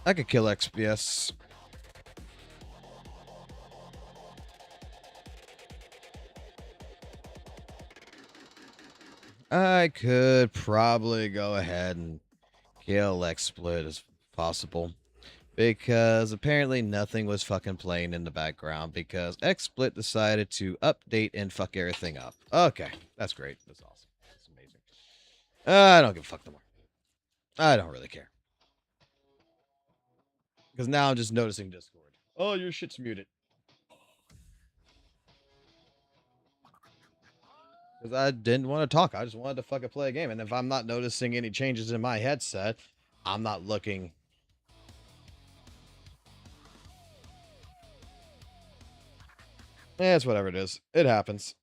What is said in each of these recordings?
I could kill XPS. I could probably go ahead and kill XSplit as possible. Because apparently nothing was fucking playing in the background because XSplit decided to update and fuck everything up. Okay, that's great. That's awesome. That's amazing. I don't give a fuck no more. I don't really care. Because now I'm just noticing Discord. Oh, your shit's muted. Because I didn't want to talk. I just wanted to fucking play a game. And if I'm not noticing any changes in my headset, I'm not looking. It's whatever it is. It happens.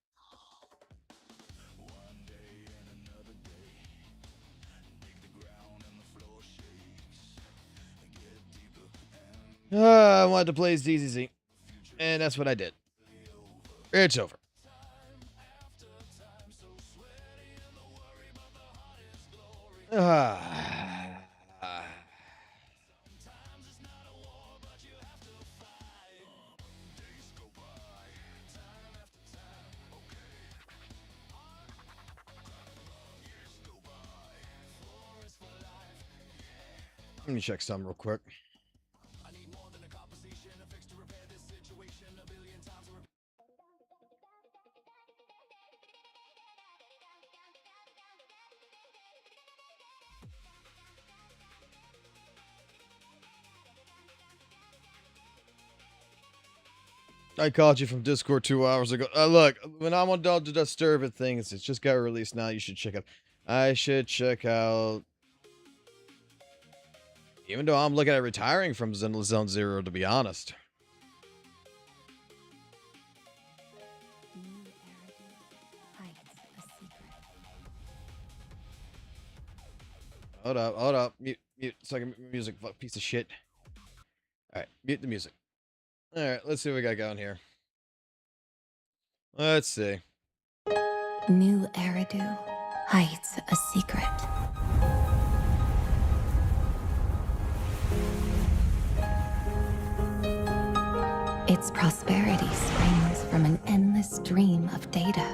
I wanted to play ZZZ. And that's what I did. It's over. Let me check some real quick. I called you from Discord 2 hours ago. Look, when I'm on Don't Disturb It things, it's just got released now. You should check out. I should check out. Even though I'm looking at retiring from Zenless Zone Zero, to be honest. Hold up. Mute, second music, fuck, piece of shit. Alright, mute the music. Alright, let's see what we got going here. Let's see. New Eridu hides a secret. Its prosperity springs from an endless stream of data.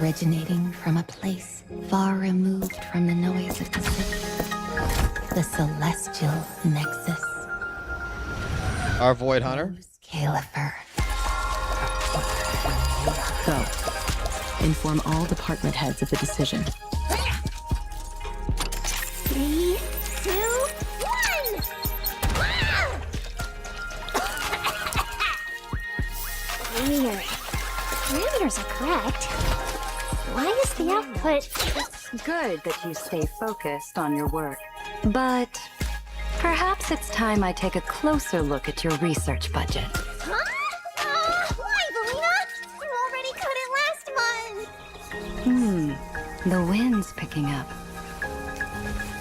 Originating from a place far removed from the noise of the city. The Celestial Nexus. Our Void Hunter. Califer. Go. Inform all department heads of the decision. 3, 2, 1! Weird. Parameters are correct. Why is the output? It's good that you stay focused on your work. But perhaps it's time I take a closer look at your research budget. Huh? Why, Belina? You already cut it last month! The wind's picking up.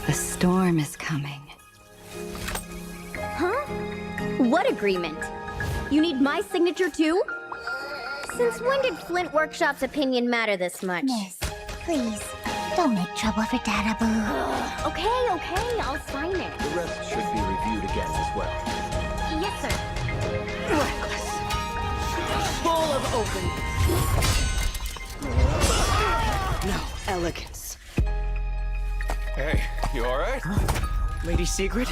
The storm is coming. Huh? What agreement? You need my signature too? Since when did Flint Workshop's opinion matter this much? Miss, please, don't make trouble for Dada Boo. Okay, I'll sign it. The rest should be reviewed again as well. Yes, sir. Reckless. Full of openness. No elegance. Hey, you alright? Lady Secret?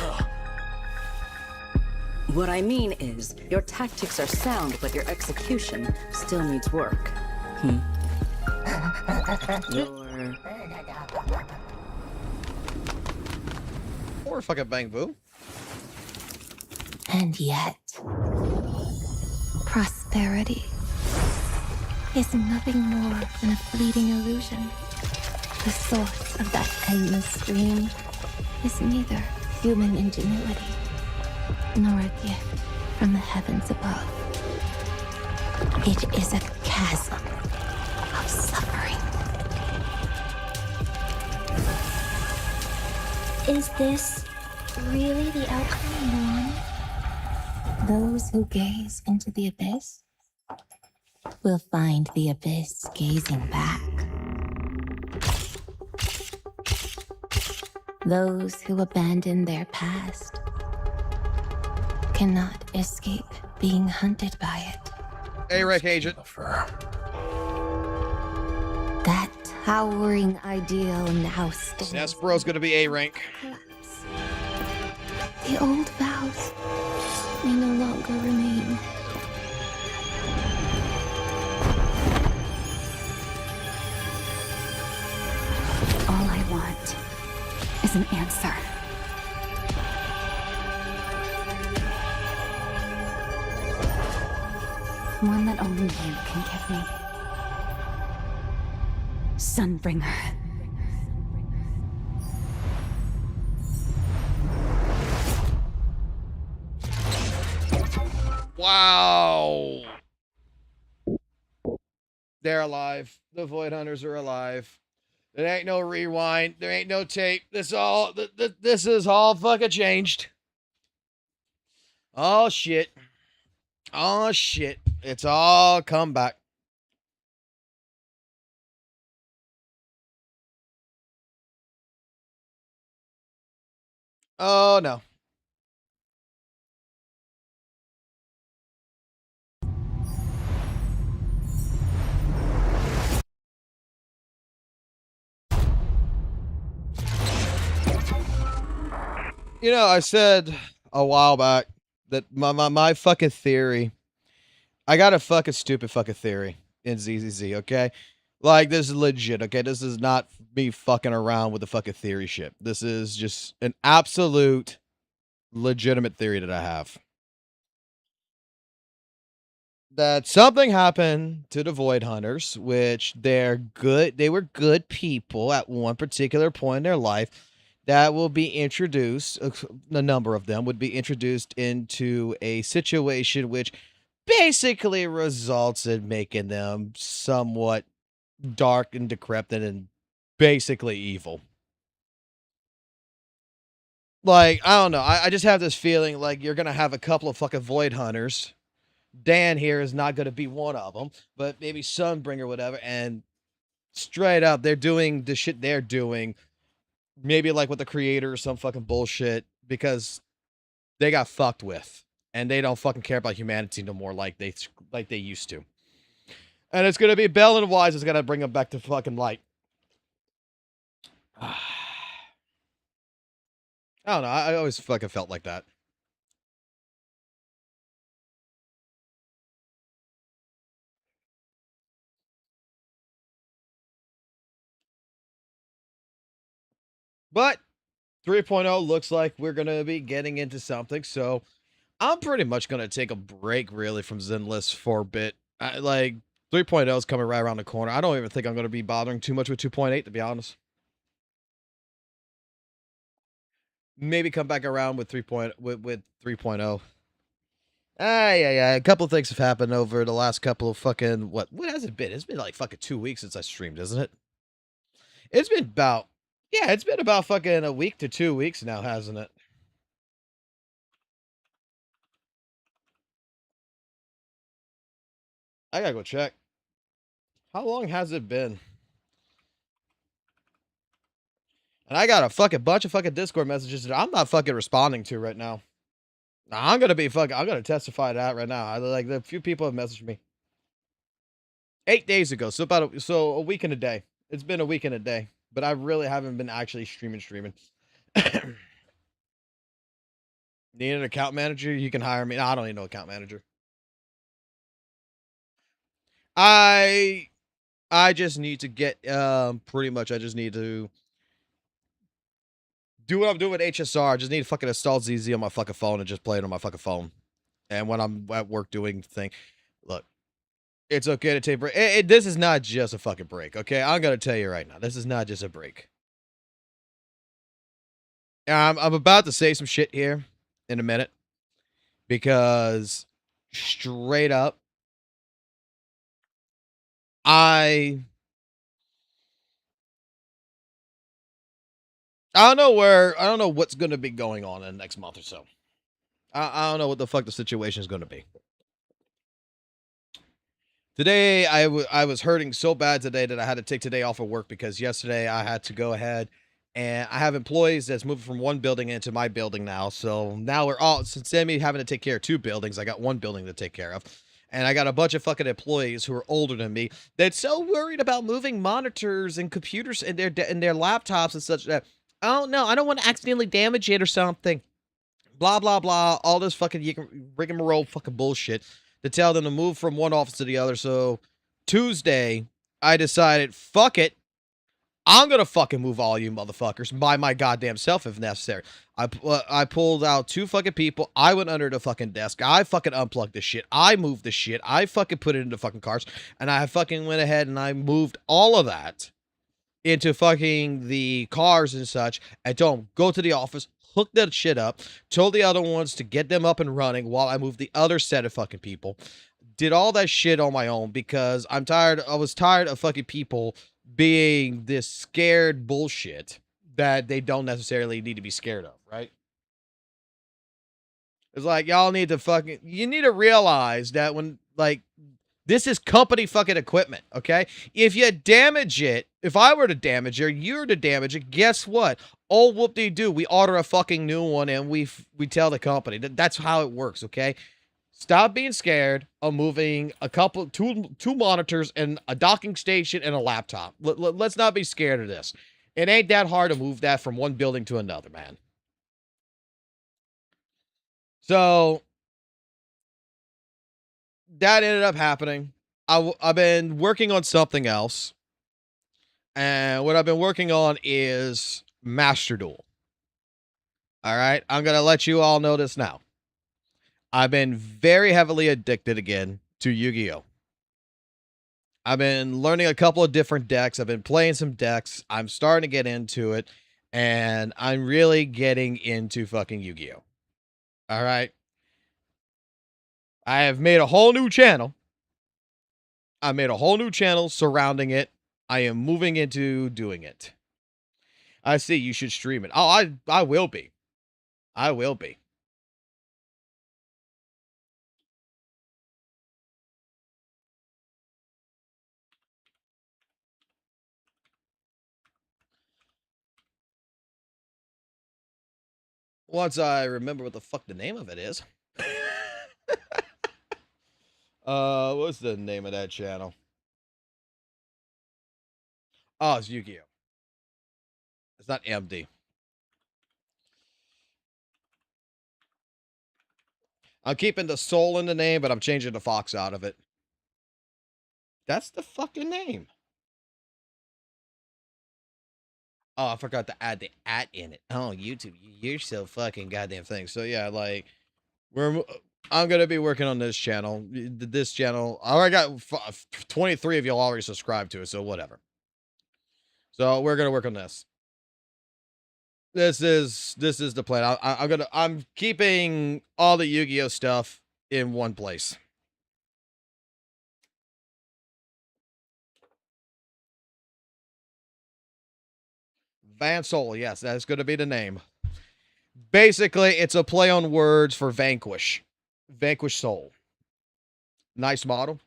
What I mean is, your tactics are sound, but your execution still needs work. Your... Or fucking Bang Boo. And yet, prosperity is nothing more than a fleeting illusion. The source of that endless stream is neither human ingenuity nor a gift from the heavens above. It is a chasm of suffering. Is this really the outcome you want? Those who gaze into the abyss will find the abyss gazing back. Those who abandon their past cannot escape being hunted by it. Hey, Rick Agent. That towering ideal now stands. Nespero's gonna be A rank. Collapse. The old vows may no longer remain. All I want is an answer. One that only you can give me. Sunbringer. Wow. They're alive. The Void Hunters are alive. There ain't no rewind. There ain't no tape. This is all fucking changed. Oh shit. Oh shit. It's all come back. Oh no. You know, I said a while back that my fucking theory, I got a fucking stupid fucking theory in ZZZ, okay? Like, this is legit, okay? This is not me fucking around with the fucking theory shit. This is just an absolute legitimate theory that I have. That something happened to the Void Hunters, which they were good people at one particular point in their life, that will be introduced, a number of them would be introduced into a situation which basically results in making them somewhat dark and decrepit and basically evil. Like, I don't know. I just have this feeling like you're going to have a couple of fucking Void Hunters. Dan here is not going to be one of them, but maybe Sunbringer, whatever. And straight up, they're doing the shit they're doing. Maybe like with the creator or some fucking bullshit because they got fucked with and they don't fucking care about humanity no more like they used to. And it's gonna be Bell and Wise is gonna bring them back to fucking light. I don't know. I always fucking felt like that. But 3.0 looks like we're going to be getting into something. So I'm pretty much going to take a break really from Zenless for a bit. Like 3.0 is coming right around the corner. I don't even think I'm going to be bothering too much with 2.8, to be honest. Maybe come back around with 3.0. Yeah. A couple things have happened over the last couple of fucking, what has it been? It's been like fucking 2 weeks since I streamed, isn't it? It's been about, yeah, it's been about fucking a week to 2 weeks now, hasn't it? I gotta go check. How long has it been? And I got a fucking bunch of fucking Discord messages that I'm not fucking responding to right now. I'm gonna testify to that right now. Like, a few people have messaged me 8 days ago, so a week and a day. It's been a week and a day, but I really haven't been actually streaming. Need an account manager? You can hire me. No, I don't need no account manager. I just need to get pretty much I just need to do what I'm doing with HSR. I just need to fucking install ZZ on my fucking phone and just play it on my fucking phone. And when I'm at work doing the thing, look, it's okay to take a break. This is not just a fucking break, okay? I'm gonna tell you right now, this is not just a break. I'm about to say some shit here in a minute because straight up, I don't know I don't know what's going to be going on in the next month or so. I don't know what the fuck the situation is going to be. Today, I was hurting so bad today that I had to take today off of work because yesterday I had to go ahead and I have employees that's moving from one building into my building now. So now we're all, instead of me having to take care of two buildings, I got one building to take care of. And I got a bunch of fucking employees who are older than me that's so worried about moving monitors and computers and their laptops and such that, oh no, I don't want to accidentally damage it or something. Blah, blah, blah. All this fucking rigmarole fucking bullshit to tell them to move from one office to the other. So Tuesday, I decided, fuck it. I'm going to fucking move all you motherfuckers by my goddamn self if necessary. I pulled out two fucking people. I went under the fucking desk. I fucking unplugged the shit. I moved the shit. I fucking put it into fucking cars. And I fucking went ahead and I moved all of that into fucking the cars and such. I told them, go to the office, hook that shit up, told the other ones to get them up and running while I moved the other set of fucking people. Did all that shit on my own because I was tired of fucking people being this scared bullshit that they don't necessarily need to be scared of, right? It's like, y'all need to you need to realize that when, like, this is company fucking equipment, okay? If you damage it, if I were to damage it, or you were to damage it, guess what? Oh, whoop-de-doo, we order a fucking new one and we tell the company. That's how it works, okay? Stop being scared of moving two monitors and a docking station and a laptop. Let's not be scared of this. It ain't that hard to move that from one building to another, man. So that ended up happening. I've been working on something else. And what I've been working on is Master Duel. All right. I'm going to let you all know this now. I've been very heavily addicted again to Yu-Gi-Oh! I've been learning a couple of different decks. I've been playing some decks. I'm starting to get into it. And I'm really getting into fucking Yu-Gi-Oh! All right. I have made a whole new channel. I made a whole new channel surrounding it. I am moving into doing it. I see you should stream it. Oh, I will be. I will be. Once I remember what the fuck the name of it is. What's the name of that channel? Oh, it's Yu-Gi-Oh! It's not MD. I'm keeping the soul in the name, but I'm changing the fox out of it. That's the fucking name. Oh, I forgot to add the @ in it. Oh, YouTube, you're so fucking goddamn thing. So yeah, like, I'm gonna be working on this channel. This channel, I already got 23 of y'all already subscribed to it, so whatever. So we're gonna work on this. This is the plan. I'm keeping all the Yu-Gi-Oh stuff in one place. Van Soul, yes, that's going to be the name. Basically, it's a play on words for Vanquish. Vanquish Soul. Nice model.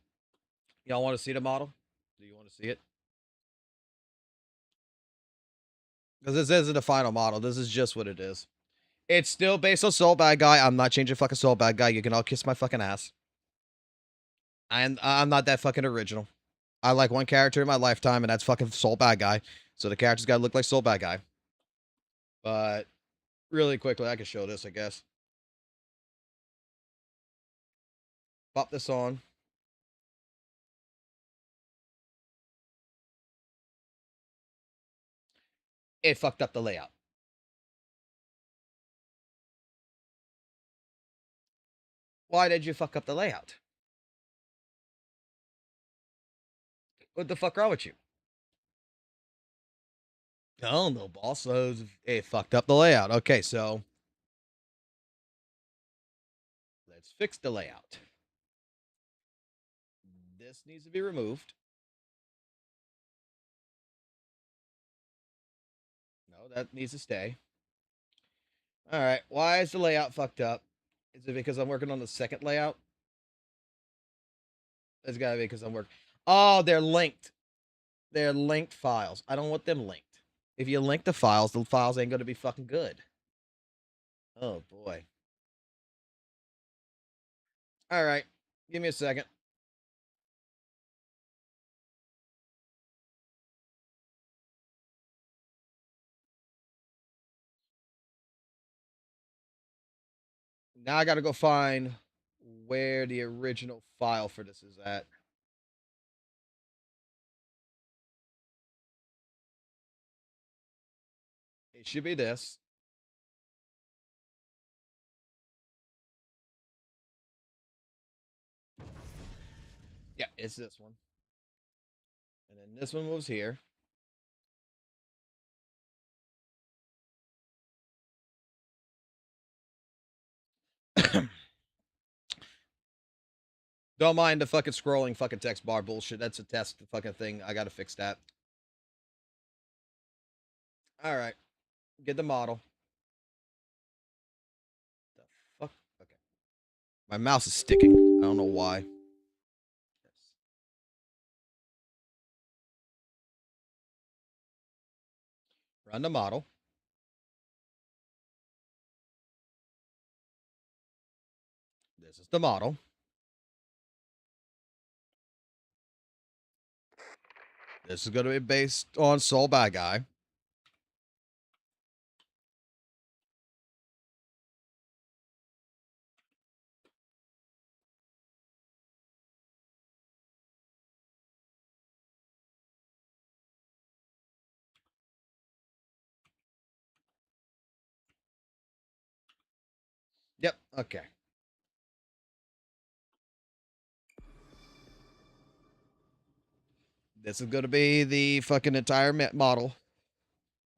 Y'all want to see the model? Do you want to see it? Because this isn't the final model. This is just what it is. It's still based on Soul Bad Guy. I'm not changing fucking Soul Bad Guy. You can all kiss my fucking ass. And I'm not that fucking original. I like one character in my lifetime, and that's fucking Soul Bad Guy. So the character's got to look like Soul Bad Guy. But really quickly, I can show this, I guess. Pop this on. It fucked up the layout. Why did you fuck up the layout? What the fuck wrong with you? Oh, no, boss. So it fucked up the layout. Okay, so let's fix the layout. This needs to be removed. that needs to stay. All right. Why is the layout fucked up? Is it because I'm working on the second layout? It's gotta be because I'm working. Oh, they're linked. They're linked files. I don't want them linked. If you link the files ain't gonna be fucking good. Oh boy. All right. Give me a second. Now I gotta go find where the original file for this is at. It should be this. Yeah, it's this one. And then this one moves here. Don't mind the fucking scrolling fucking text bar bullshit. That's a test fucking thing. I gotta fix that. Alright. Get the model. The fuck? Okay. My mouse is sticking. I don't know why. Run the model. This is the model. This is going to be based on Soul Bad Guy. Yep, okay. This is going to be the fucking entire model.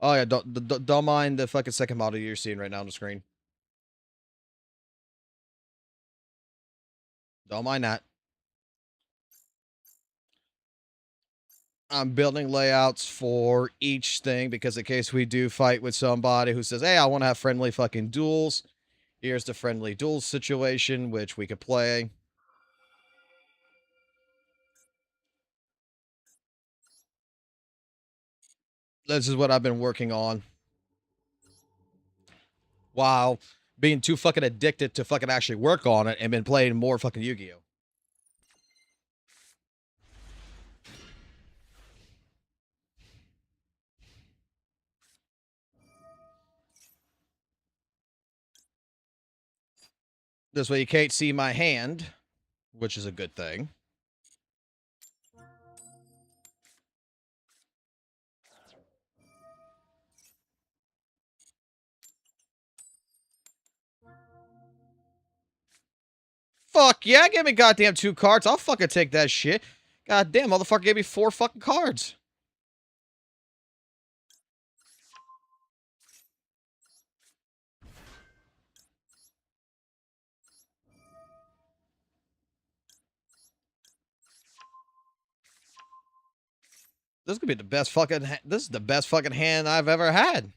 Oh yeah, don't mind the fucking second model you're seeing right now on the screen. Don't mind that. I'm building layouts for each thing because in case we do fight with somebody who says, hey, I want to have friendly fucking duels. Here's the friendly duels situation, which we could play. This is what I've been working on. While being too fucking addicted to fucking actually work on it and been playing more fucking Yu-Gi-Oh! This way you can't see my hand, which is a good thing. Fuck yeah, give me goddamn 2 cards. I'll fucking take that shit. Goddamn, motherfucker gave me 4 fucking cards. This is gonna be the best fucking. This is the best fucking hand I've ever had.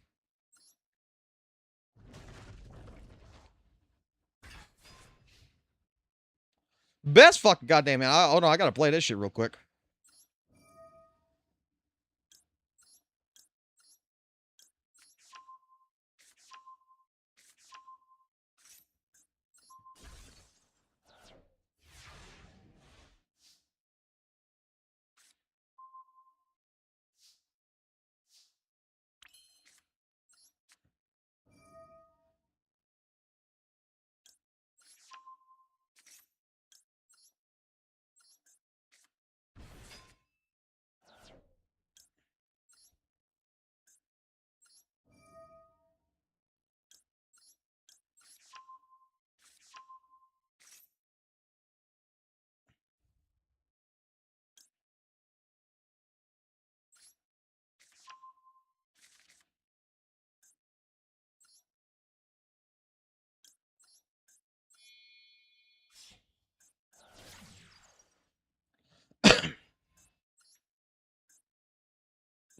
Best fucking goddamn man. Oh no, I gotta play this shit real quick.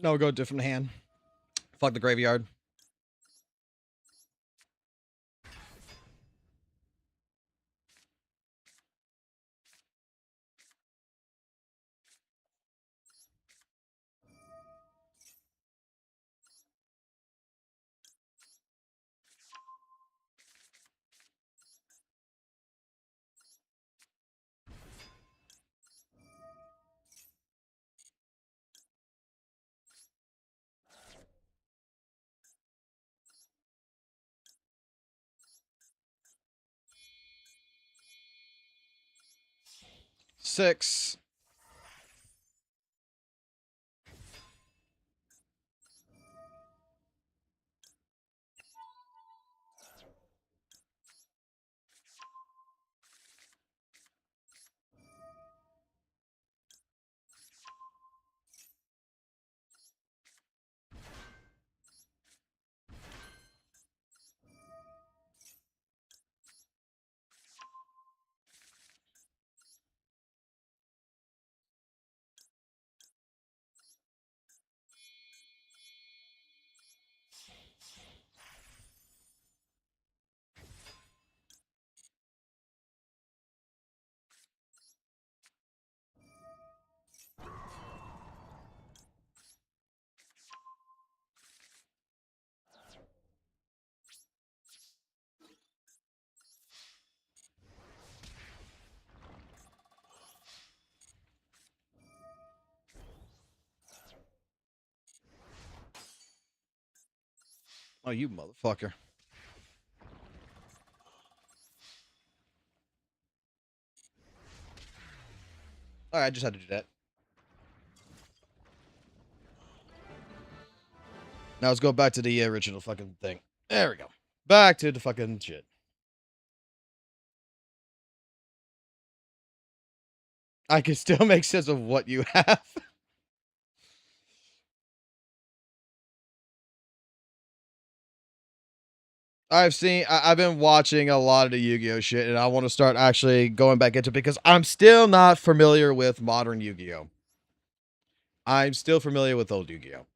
No, go different hand. Fuck the graveyard. Six. Oh, you motherfucker. Alright, I just had to do that. Now let's go back to the original fucking thing. There we go. Back to the fucking shit. I can still make sense of what you have. I've been watching a lot of the Yu-Gi-Oh shit, and I want to start actually going back into it because I'm still not familiar with modern Yu-Gi-Oh. I'm still familiar with old Yu-Gi-Oh.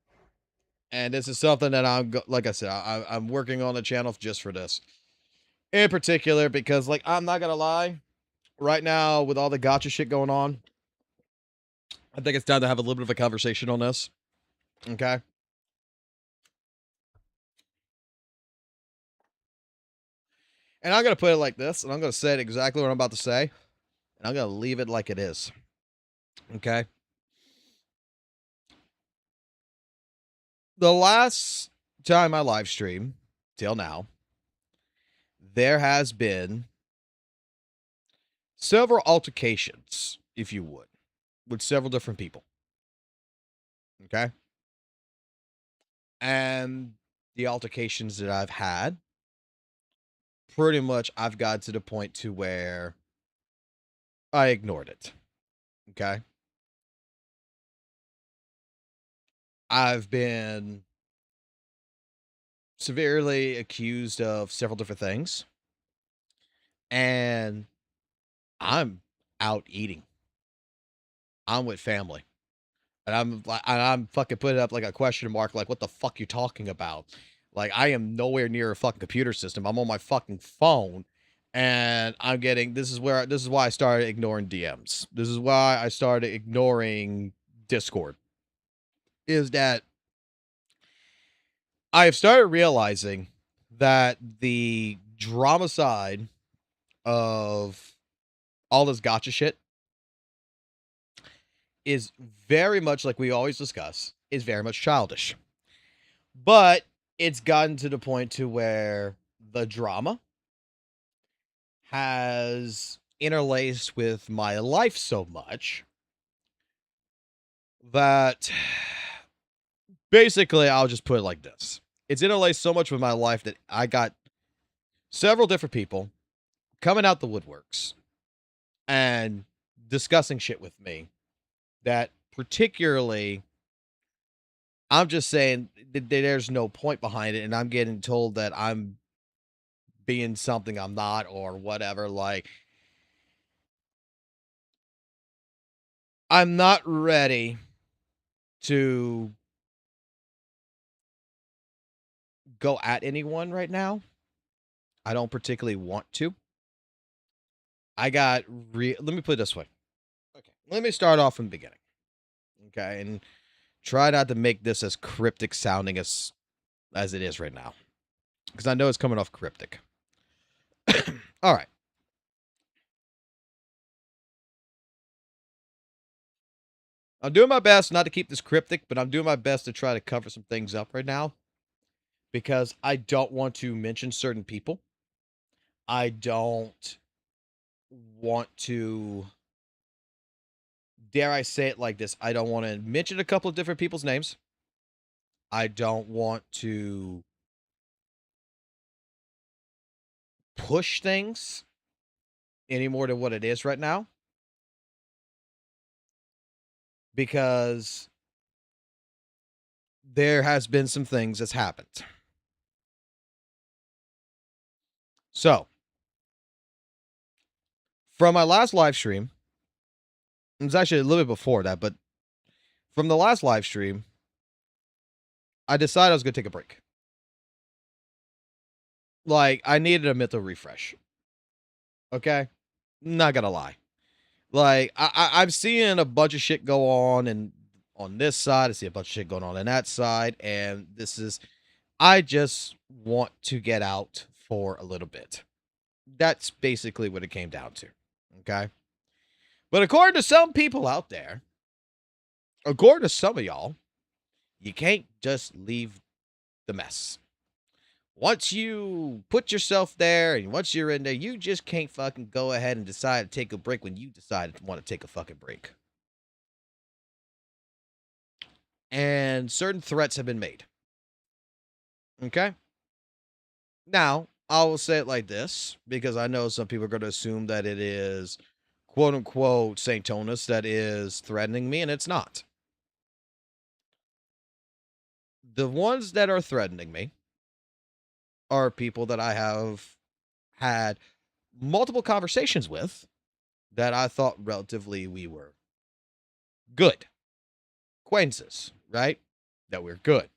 And this is something that like I said, I'm working on the channel just for this. In particular, because, like, I'm not gonna lie, right now, with all the gotcha shit going on, I think it's time to have a little bit of a conversation on this. Okay? And I'm gonna put it like this, and I'm gonna say it exactly what I'm about to say, and I'm gonna leave it like it is. Okay? The last time I live stream, till now, there has been several altercations, if you would, with several different people. Okay? And the altercations that I've had, pretty much I've got to the point to where I ignored it. Okay? I've been severely accused of several different things. And I'm out eating. I'm with family. And I'm fucking putting up like a question mark, like, what the fuck you talking about? Like, I am nowhere near a fucking computer system. I'm on my fucking phone, and I'm getting, this is why I started ignoring DMs. This is why I started ignoring Discord. Is that I have started realizing that the drama side of all this gotcha shit is very much, like we always discuss, is very much childish. But it's gotten to the point to where the drama has interlaced with my life so much that basically I'll just put it like this. It's interlaced so much with my life that I got several different people coming out the woodworks and discussing shit with me that particularly I'm just saying there's no point behind it, and I'm getting told that I'm being something I'm not or whatever. Like, I'm not ready to go at anyone right now. I don't particularly want to. Let me put it this way. Okay. Let me start off from the beginning. Okay. And try not to make this as cryptic sounding as it is right now. Because I know it's coming off cryptic. All right. I'm doing my best not to keep this cryptic, but I'm doing my best to try to cover some things up right now. Because I don't want to mention certain people. I don't want to, dare I say it like this, I don't want to mention a couple of different people's names. I don't want to push things any more than what it is right now. Because there has been some things that's happened. So, from my last live stream, it was actually a little bit before that, but from the last live stream, I decided I was going to take a break. Like, I needed a mental refresh. Okay? Not gonna lie. Like, I'm seeing a bunch of shit go on, and on this side, I see a bunch of shit going on that side, and I just want to get out for a little bit. That's basically what it came down to. Okay? But according to some people out there, according to some of y'all, you can't just leave the mess. Once you put yourself there and once you're in there, you just can't fucking go ahead and decide to take a break when you decide to want to take a fucking break. And certain threats have been made. Okay? Now, I will say it like this, because I know some people are going to assume that it is quote-unquote St. Tonus that is threatening me, and it's not. The ones that are threatening me are people that I have had multiple conversations with that I thought relatively we were good. Acquaintances, right? That we're good.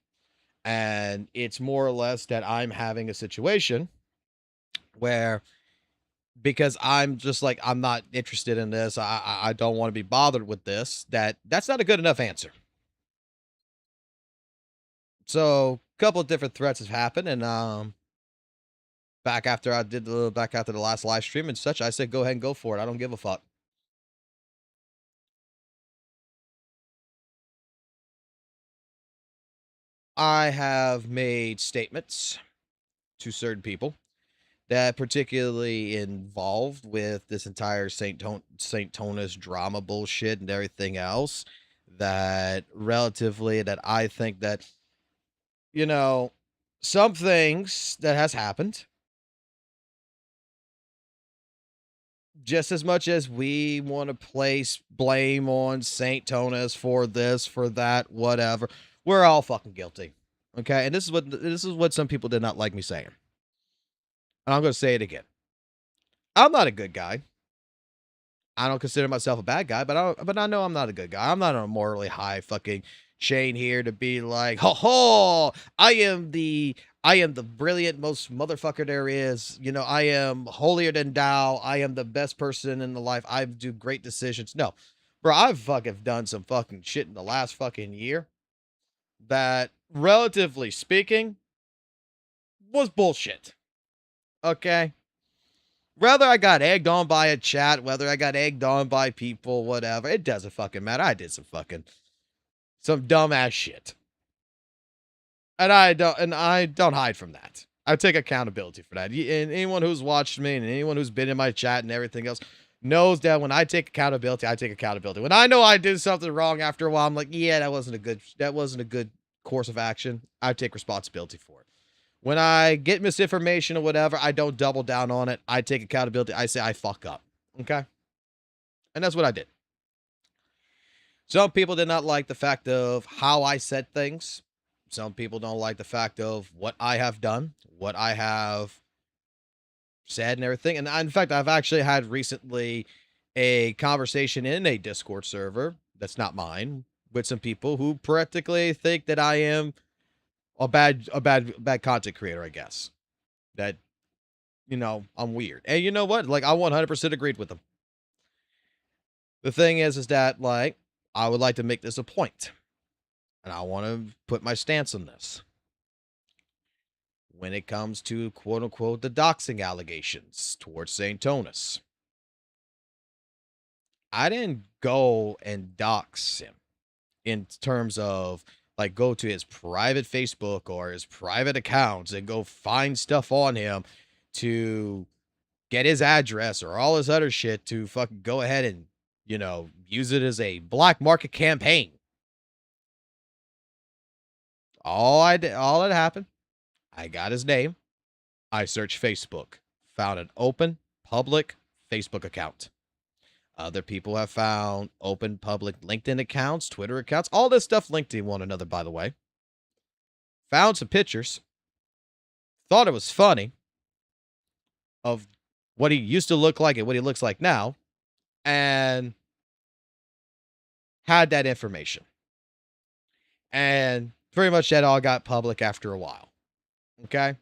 And it's more or less that I'm having a situation where, because I'm just like, I'm not interested in this, I don't want to be bothered with this, that's not a good enough answer. So, a couple of different threats have happened, and back after the last live stream and such, I said, go ahead and go for it. I don't give a fuck. I have made statements to certain people that particularly involved with this entire St. Tonus drama bullshit and everything else, that relatively that I think that, you know, some things that has happened, just as much as we want to place blame on St. Tonus for this, for that, whatever, we're all fucking guilty. Okay? And this is what some people did not like me saying. And I'm going to say it again. I'm not a good guy. I don't consider myself a bad guy, but I know I'm not a good guy. I'm not on a morally high fucking chain here to be like, ho ho, I am the brilliant most motherfucker there is. You know, I am holier than thou. I am the best person in the life. I do great decisions. No, bro, I've fucking done some fucking shit in the last fucking year that, relatively speaking, was bullshit. Okay? Whether I got egged on by a chat, whether I got egged on by people, whatever, it doesn't fucking matter. I did some dumbass shit. And I don't hide from that. I take accountability for that. And anyone who's watched me and anyone who's been in my chat and everything else knows that when I take accountability, I take accountability. When I know I did something wrong, after a while, I'm like, yeah, that wasn't a good course of action. I take responsibility for it. When I get misinformation or whatever, I don't double down on it. I take accountability. I say I fuck up. Okay? And that's what I did. Some people did not like the fact of how I said things. Some people don't like the fact of what I have done, what I have said and everything. And in fact, I've actually had recently a conversation in a Discord server that's not mine with some people who practically think that I am bad content creator, I guess. That, I'm weird. And you know what? Like, I 100% agreed with him. The thing is that, like, I would like to make this a point, and I want to put my stance on this. When it comes to, quote unquote, the doxing allegations towards St. Tonus, I didn't go and dox him in terms of, like, go to his private Facebook or his private accounts and go find stuff on him to get his address or all this other shit to fucking go ahead and, use it as a black market campaign. All that happened, I got his name. I searched Facebook, found an open public Facebook account. Other people have found open public LinkedIn accounts, Twitter accounts, all this stuff linked to one another, by the way. Found some pictures. Thought it was funny of what he used to look like and what he looks like now. And had that information. And pretty much that all got public after a while. Okay?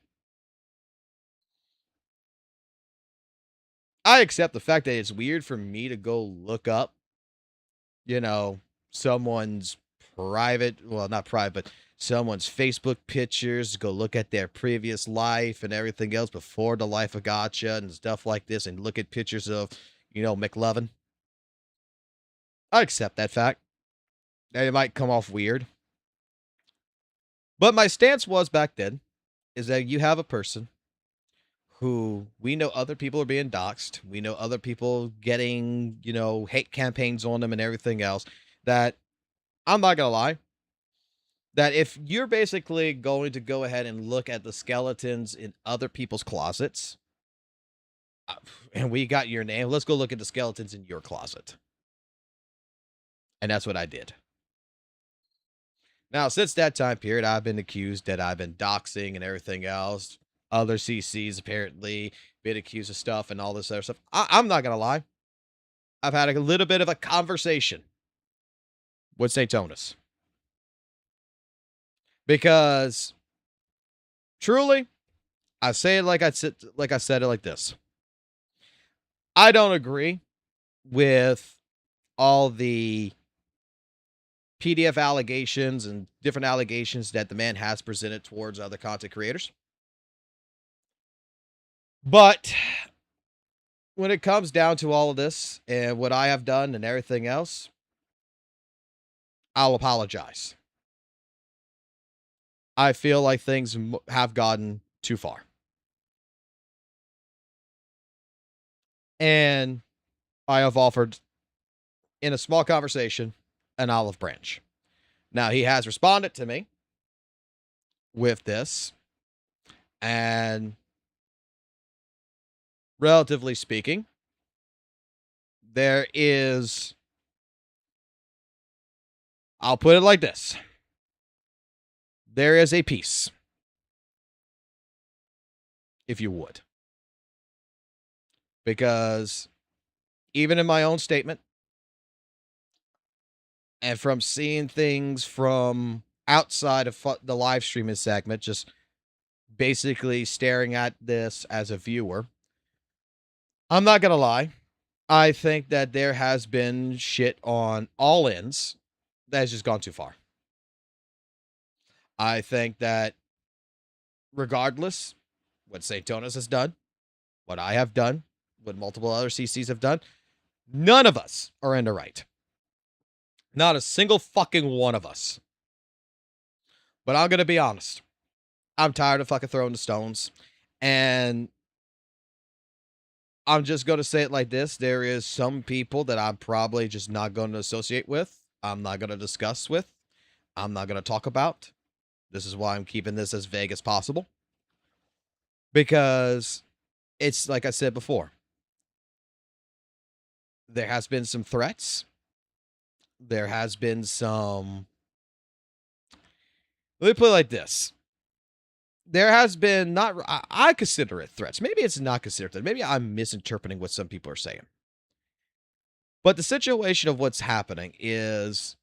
I accept the fact that it's weird for me to go look up, someone's not private, but someone's Facebook pictures, go look at their previous life and everything else before the life of Gotcha and stuff like this, and look at pictures of, McLovin. I accept that fact. That it might come off weird. But my stance was back then is that you have a person who we know other people are being doxxed. We know other people getting, hate campaigns on them and everything else. That, I'm not going to lie, that if you're basically going to go ahead and look at the skeletons in other people's closets, and we got your name, let's go look at the skeletons in your closet. And that's what I did. Now, since that time period, I've been accused that I've been doxing and everything else. Other CCs apparently been accused of stuff and all this other stuff. I'm not going to lie. I've had a little bit of a conversation with St. Tonus. Because, truly, I say it like I said it like this. I don't agree with all the PDF allegations and different allegations that the man has presented towards other content creators. But when it comes down to all of this and what I have done and everything else, I'll apologize. I feel like things have gotten too far. And I have offered, in a small conversation, an olive branch. Now, he has responded to me with this, and relatively speaking, there is, I'll put it like this. There is a peace, if you would. Because even in my own statement, and from seeing things from outside of the live streaming segment, just basically staring at this as a viewer, I'm not going to lie. I think that there has been shit on all ends that has just gone too far. I think that regardless what St. Tonus has done, what I have done, what multiple other CCs have done, none of us are in the right. Not a single fucking one of us. But I'm going to be honest. I'm tired of fucking throwing the stones. And I'm just going to say it like this. There is some people that I'm probably just not going to associate with. I'm not going to discuss with. I'm not going to talk about. This is why I'm keeping this as vague as possible. Because it's like I said before. There has been some threats. There has been some... Let me put it like this. There has been not... I consider it threats. Maybe it's not considered threats. Maybe I'm misinterpreting what some people are saying. But the situation of what's happening is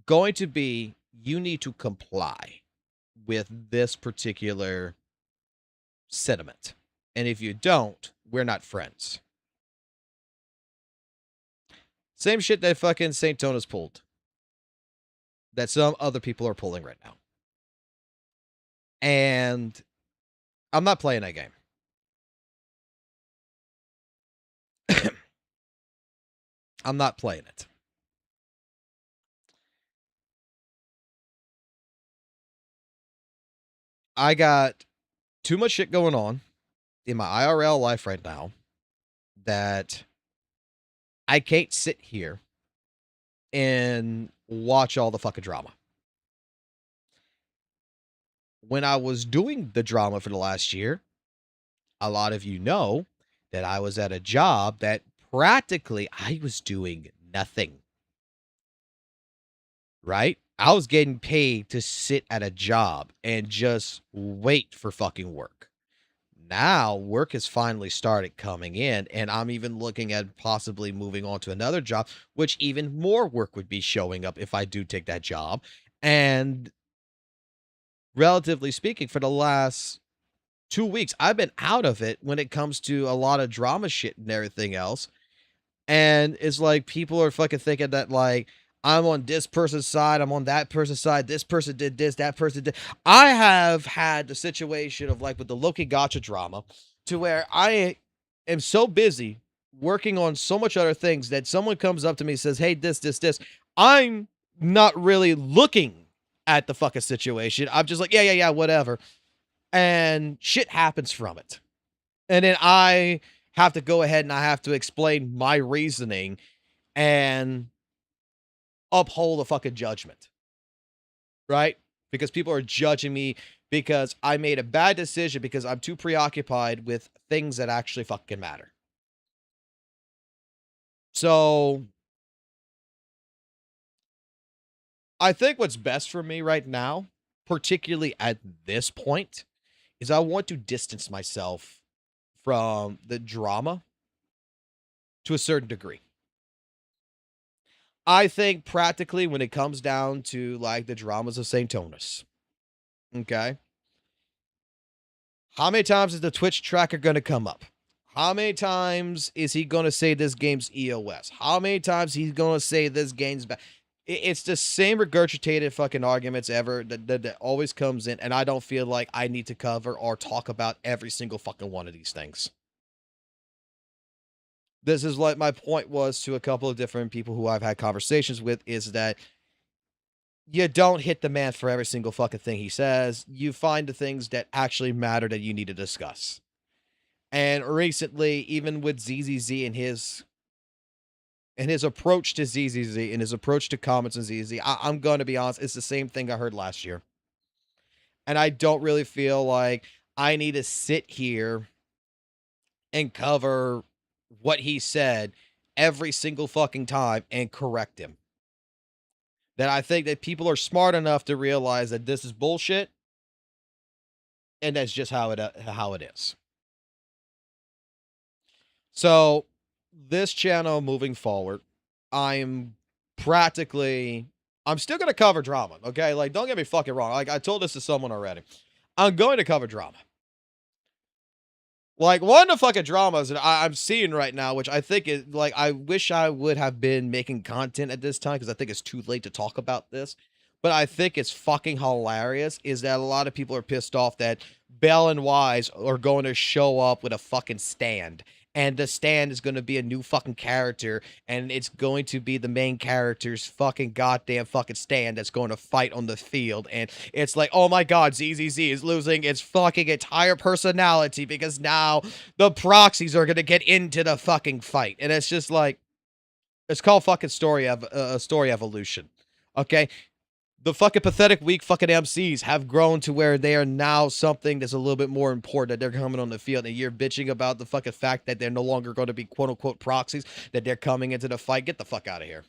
going to be, you need to comply with this particular sentiment. And if you don't, we're not friends. Same shit that fucking St. Tona's pulled. That some other people are pulling right now. And I'm not playing that game. I'm not playing it. I got too much shit going on in my IRL life right now that I can't sit here and watch all the fucking drama. When I was doing the drama for the last year, a lot of you know that I was at a job that practically I was doing nothing. Right? I was getting paid to sit at a job and just wait for fucking work. Now work has finally started coming in, and I'm even looking at possibly moving on to another job, which even more work would be showing up if I do take that job. And relatively speaking, for the last 2 weeks, I've been out of it when it comes to a lot of drama shit and everything else. And it's like people are fucking thinking that like I'm on this person's side, I'm on that person's side, this person did this, that person did. I have had the situation of like with the Loki Gotcha drama to where I am so busy working on so much other things that someone comes up to me and says, hey, this. I'm not really looking at the fucking situation. I'm just like, yeah, whatever. And shit happens from it. And then I have to go ahead and I have to explain my reasoning and uphold a fucking judgment. Right? Because people are judging me because I made a bad decision because I'm too preoccupied with things that actually fucking matter. So I think what's best for me right now, particularly at this point, is I want to distance myself from the drama to a certain degree. I think practically when it comes down to like the dramas of St. Tonas, okay? How many times is the Twitch tracker going to come up? How many times is he going to say this game's EOS? How many times he's going to say this game's bad? It's the same regurgitated fucking arguments ever that always comes in, and I don't feel like I need to cover or talk about every single fucking one of these things. This is what my point was to a couple of different people who I've had conversations with, is that you don't hit the man for every single fucking thing he says. You find the things that actually matter that you need to discuss. And recently, even with ZZZ and his approach to ZZZ and his approach to comments on ZZZ, I'm going to be honest, it's the same thing I heard last year. And I don't really feel like I need to sit here and cover what he said every single fucking time and correct him. That I think that people are smart enough to realize that this is bullshit, and that's just how it is. So this channel moving forward, I'm still going to cover drama, okay? Like, don't get me fucking wrong. Like, I told this to someone already. I'm going to cover drama. Like, one of the fucking dramas that I'm seeing right now, which I think is, like, I wish I would have been making content at this time because I think it's too late to talk about this. But I think it's fucking hilarious, is that a lot of people are pissed off that Bell and Wise are going to show up with a fucking stand. And the stand is going to be a new fucking character, and it's going to be the main character's fucking goddamn fucking stand that's going to fight on the field. And it's like, oh my god, ZZZ is losing its fucking entire personality because now the proxies are going to get into the fucking fight. And it's just like, it's called fucking story evolution. Okay? The fucking pathetic, weak fucking MCs have grown to where they are now something that's a little bit more important, that they're coming on the field, and you're bitching about the fucking fact that they're no longer going to be quote-unquote proxies, that they're coming into the fight. Get the fuck out of here.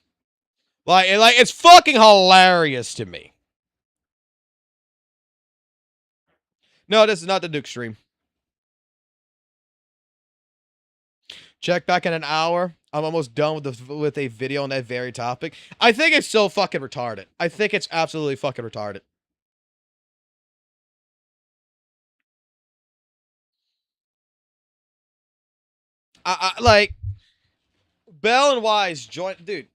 Like, it's fucking hilarious to me. No, this is not the Duke stream. Check back in an hour. I'm almost done with a video on that very topic. I think it's so fucking retarded. I think it's absolutely fucking retarded. Like Bell and Wise joint, dude.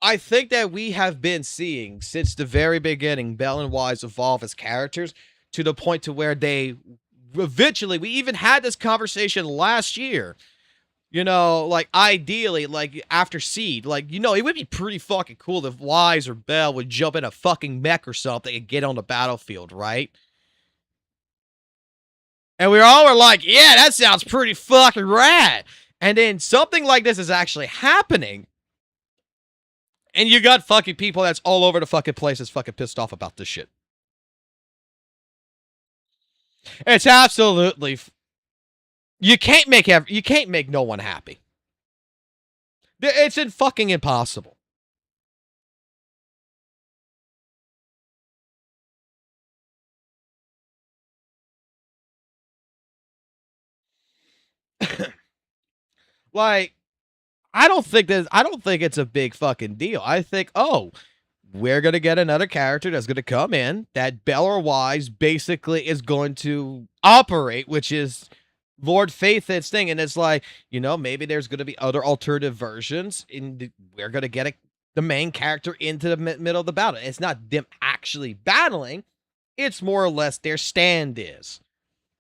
I think that we have been seeing since the very beginning Bell and Wise evolve as characters to the point to where they eventually, we even had this conversation last year. You know, like ideally, like after Seed, like, you know, it would be pretty fucking cool if Wise or Bell would jump in a fucking mech or something and get on the battlefield, right? And we all were like, yeah, that sounds pretty fucking rad. And then something like this is actually happening. And you got fucking people that's all over the fucking place that's fucking pissed off about this shit. It's absolutely... You can't make no one happy. It's fucking impossible. Like, I don't think it's a big fucking deal. I think, oh, we're gonna get another character that's gonna come in that Bell or Wise basically is going to operate, which is Lord Faith's thing, and it's like, you know, maybe there's gonna be other alternative versions, and we're gonna get the main character into the middle of the battle. It's not them actually battling; it's more or less their stand is.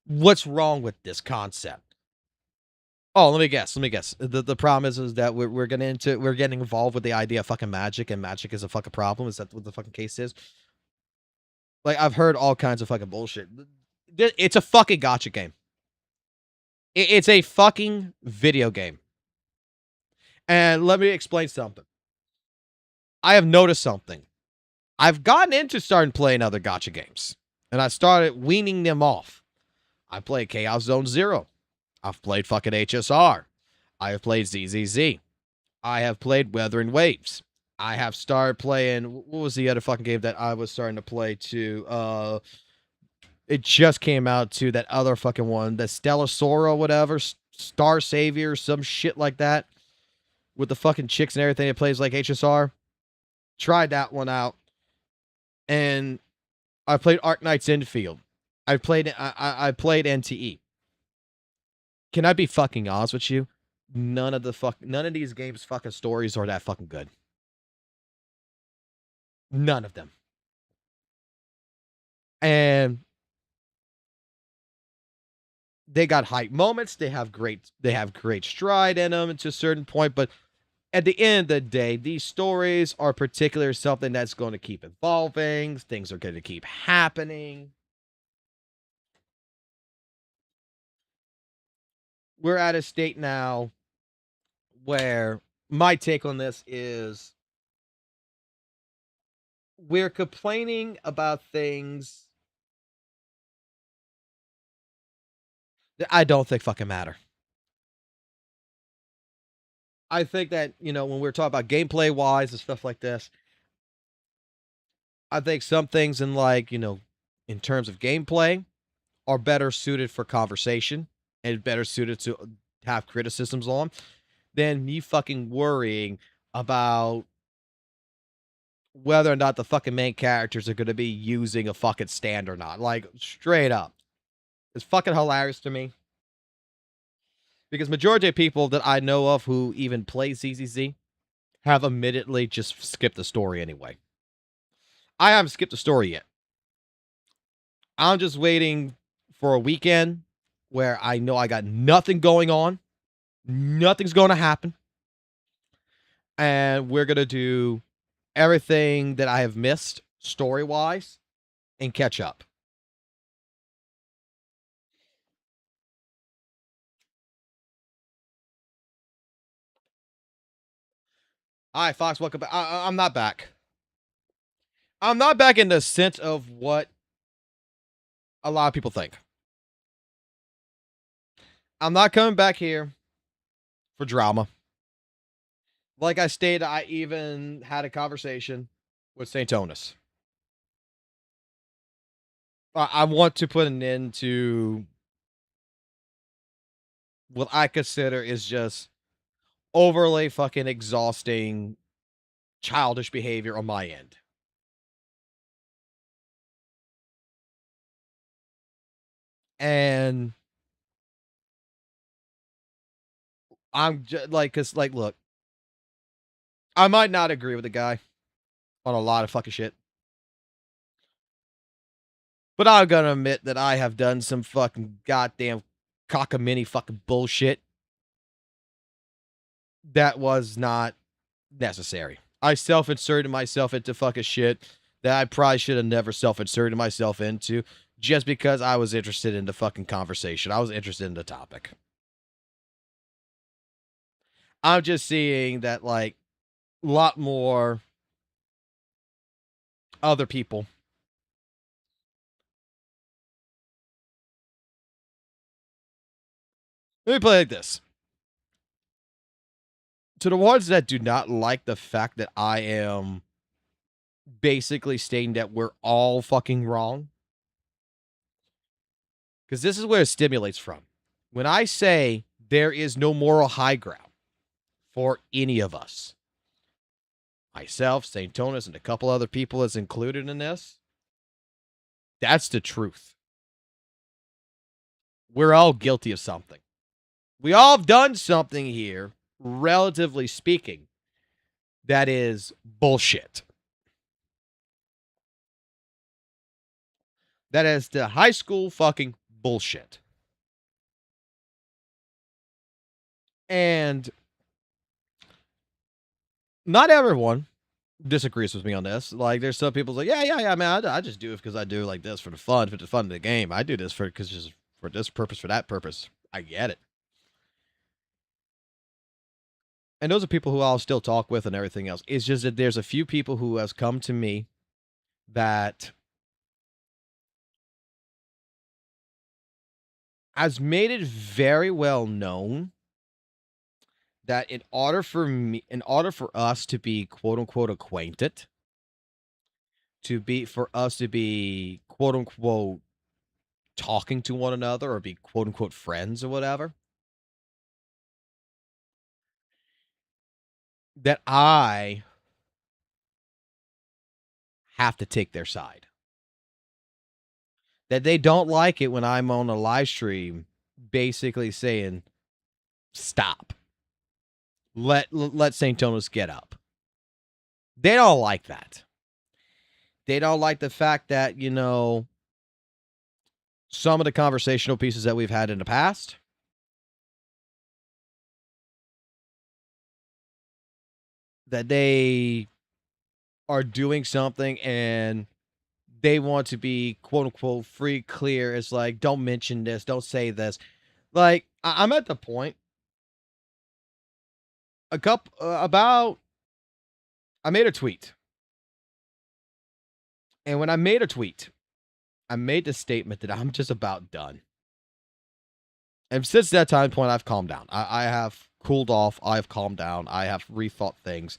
What's wrong with this concept? Oh, let me guess. The problem is that we're getting involved with the idea of fucking magic, and magic is a fucking problem. Is that what the fucking case is? Like, I've heard all kinds of fucking bullshit. It's a fucking gotcha game. It's a fucking video game. And let me explain something. I have noticed something. I've gotten into starting playing other gotcha games, and I started weaning them off. I played Chaos Zone Zero. I've played fucking HSR. I have played ZZZ. I have played Weathering Waves. I have started playing... What was the other fucking game that I was starting to play to? It just came out to that other fucking one. The Stellar Sora, whatever. Star Savior, some shit like that. With the fucking chicks and everything. It plays like HSR. Tried that one out. And I played Arknight's Infield. I played NTE. Can I be fucking honest with you? None of these games' fucking stories are that fucking good. None of them. And they got hype moments. They have great stride in them to a certain point. But at the end of the day, these stories are particularly something that's going to keep evolving. Things are going to keep happening. We're at a state now where my take on this is we're complaining about things that I don't think fucking matter. I think that, you know, when we're talking about gameplay wise and stuff like this, I think some things in, like, you know, in terms of gameplay are better suited for conversation and better suited to have criticisms on than me fucking worrying about whether or not the fucking main characters are going to be using a fucking stand or not. Like, straight up. It's fucking hilarious to me. Because majority of people that I know of who even play ZZZ have admittedly just skipped the story anyway. I haven't skipped the story yet. I'm just waiting for a weekend where I know I got nothing going on. Nothing's going to happen. And we're going to do everything that I have missed story-wise and catch up. All right, Fox, welcome back. I'm not back. I'm not back in the sense of what a lot of people think. I'm not coming back here for drama. Like I stated, I even had a conversation with St. Onus. I want to put an end to what I consider is just overly fucking exhausting childish behavior on my end. And I'm just like, cause like, look, I might not agree with the guy on a lot of fucking shit, but I'm gonna admit that I have done some fucking goddamn cockamamie fucking bullshit that was not necessary. I self-inserted myself into fucking shit that I probably should have never self-inserted myself into just because I was interested in the fucking conversation. I was interested in the topic. I'm just seeing that, like, a lot more other people let me play it like this. To the ones that do not like the fact that I am basically stating that we're all fucking wrong, because this is where it stimulates from. When I say there is no moral high ground for any of us, myself, St. Tonus, and a couple other people is included in this, that's the truth. We're all guilty of something. We all have done something here, relatively speaking, that is bullshit. That is the high school fucking bullshit. And not everyone disagrees with me on this. Like, there's some people like, yeah, man, I just do it because I do like this for the fun of the game. I do this because just for this purpose, for that purpose. I get it. And those are people who I'll still talk with and everything else. It's just that there's a few people who has come to me that has made it very well known that in order for us to be quote unquote acquainted, for us to be quote unquote talking to one another or be quote unquote friends or whatever, that I have to take their side. That they don't like it when I'm on a live stream basically saying, stop. Let St. Thomas get up. They don't like that. They don't like the fact that, you know, some of the conversational pieces that we've had in the past, that they are doing something and they want to be quote unquote free clear. It's like, don't mention this, don't say this. Like, I'm at the point I made a tweet. And when I made a tweet, I made the statement that I'm just about done. And since that time point, I've calmed down. I have cooled off. I've calmed down. I have rethought things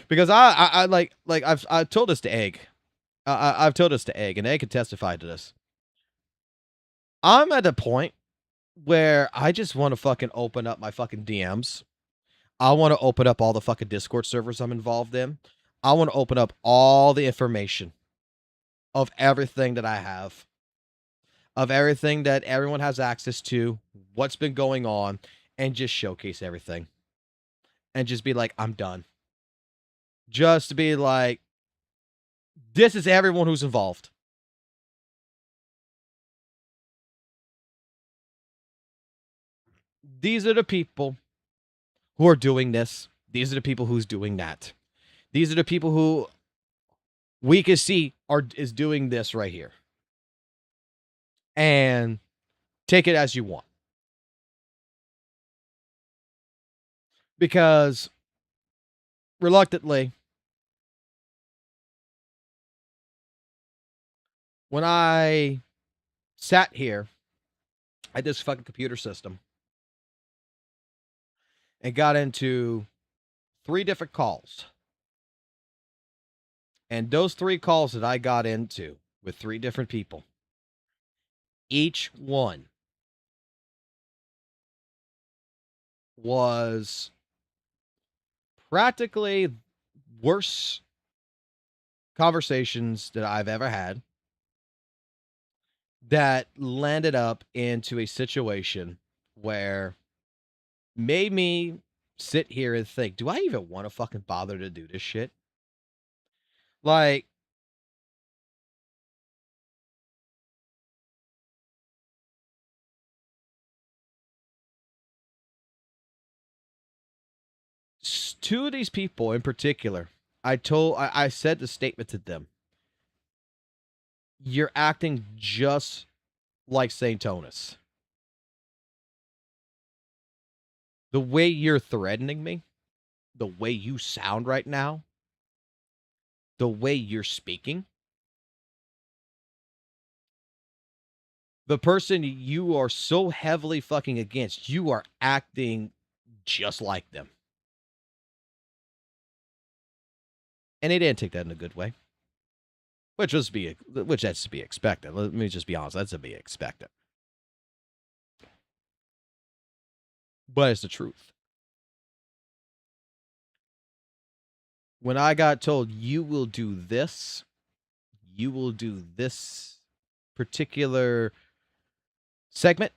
because I've told this to Egg. I've told this to Egg, and Egg can testify to this. I'm at a point where I just want to fucking open up my fucking DMs. I want to open up all the fucking Discord servers I'm involved in. I want to open up all the information of everything that I have, of everything that everyone has access to, what's been going on, and just showcase everything. And just be like, I'm done. Just to be like, this is everyone who's involved. These are the people who are doing this. These are the people who's doing that. These are the people who we can see is doing this right here. And take it as you want. Because reluctantly, when I sat here at this fucking computer system and got into 3 different calls, and those 3 calls that I got into with 3 different people, each one was practically worse conversations that I've ever had that landed up into a situation where made me sit here and think, do I even want to fucking bother to do this shit? Like, two of these people in particular, I said the statement to them. You're acting just like St. Tonus. The way you're threatening me, the way you sound right now, the way you're speaking, the person you are so heavily fucking against, you are acting just like them. And they didn't take that in a good way. Which has to be expected. Let me just be honest, that's to be expected. But it's the truth. When I got told you will do this particular segment,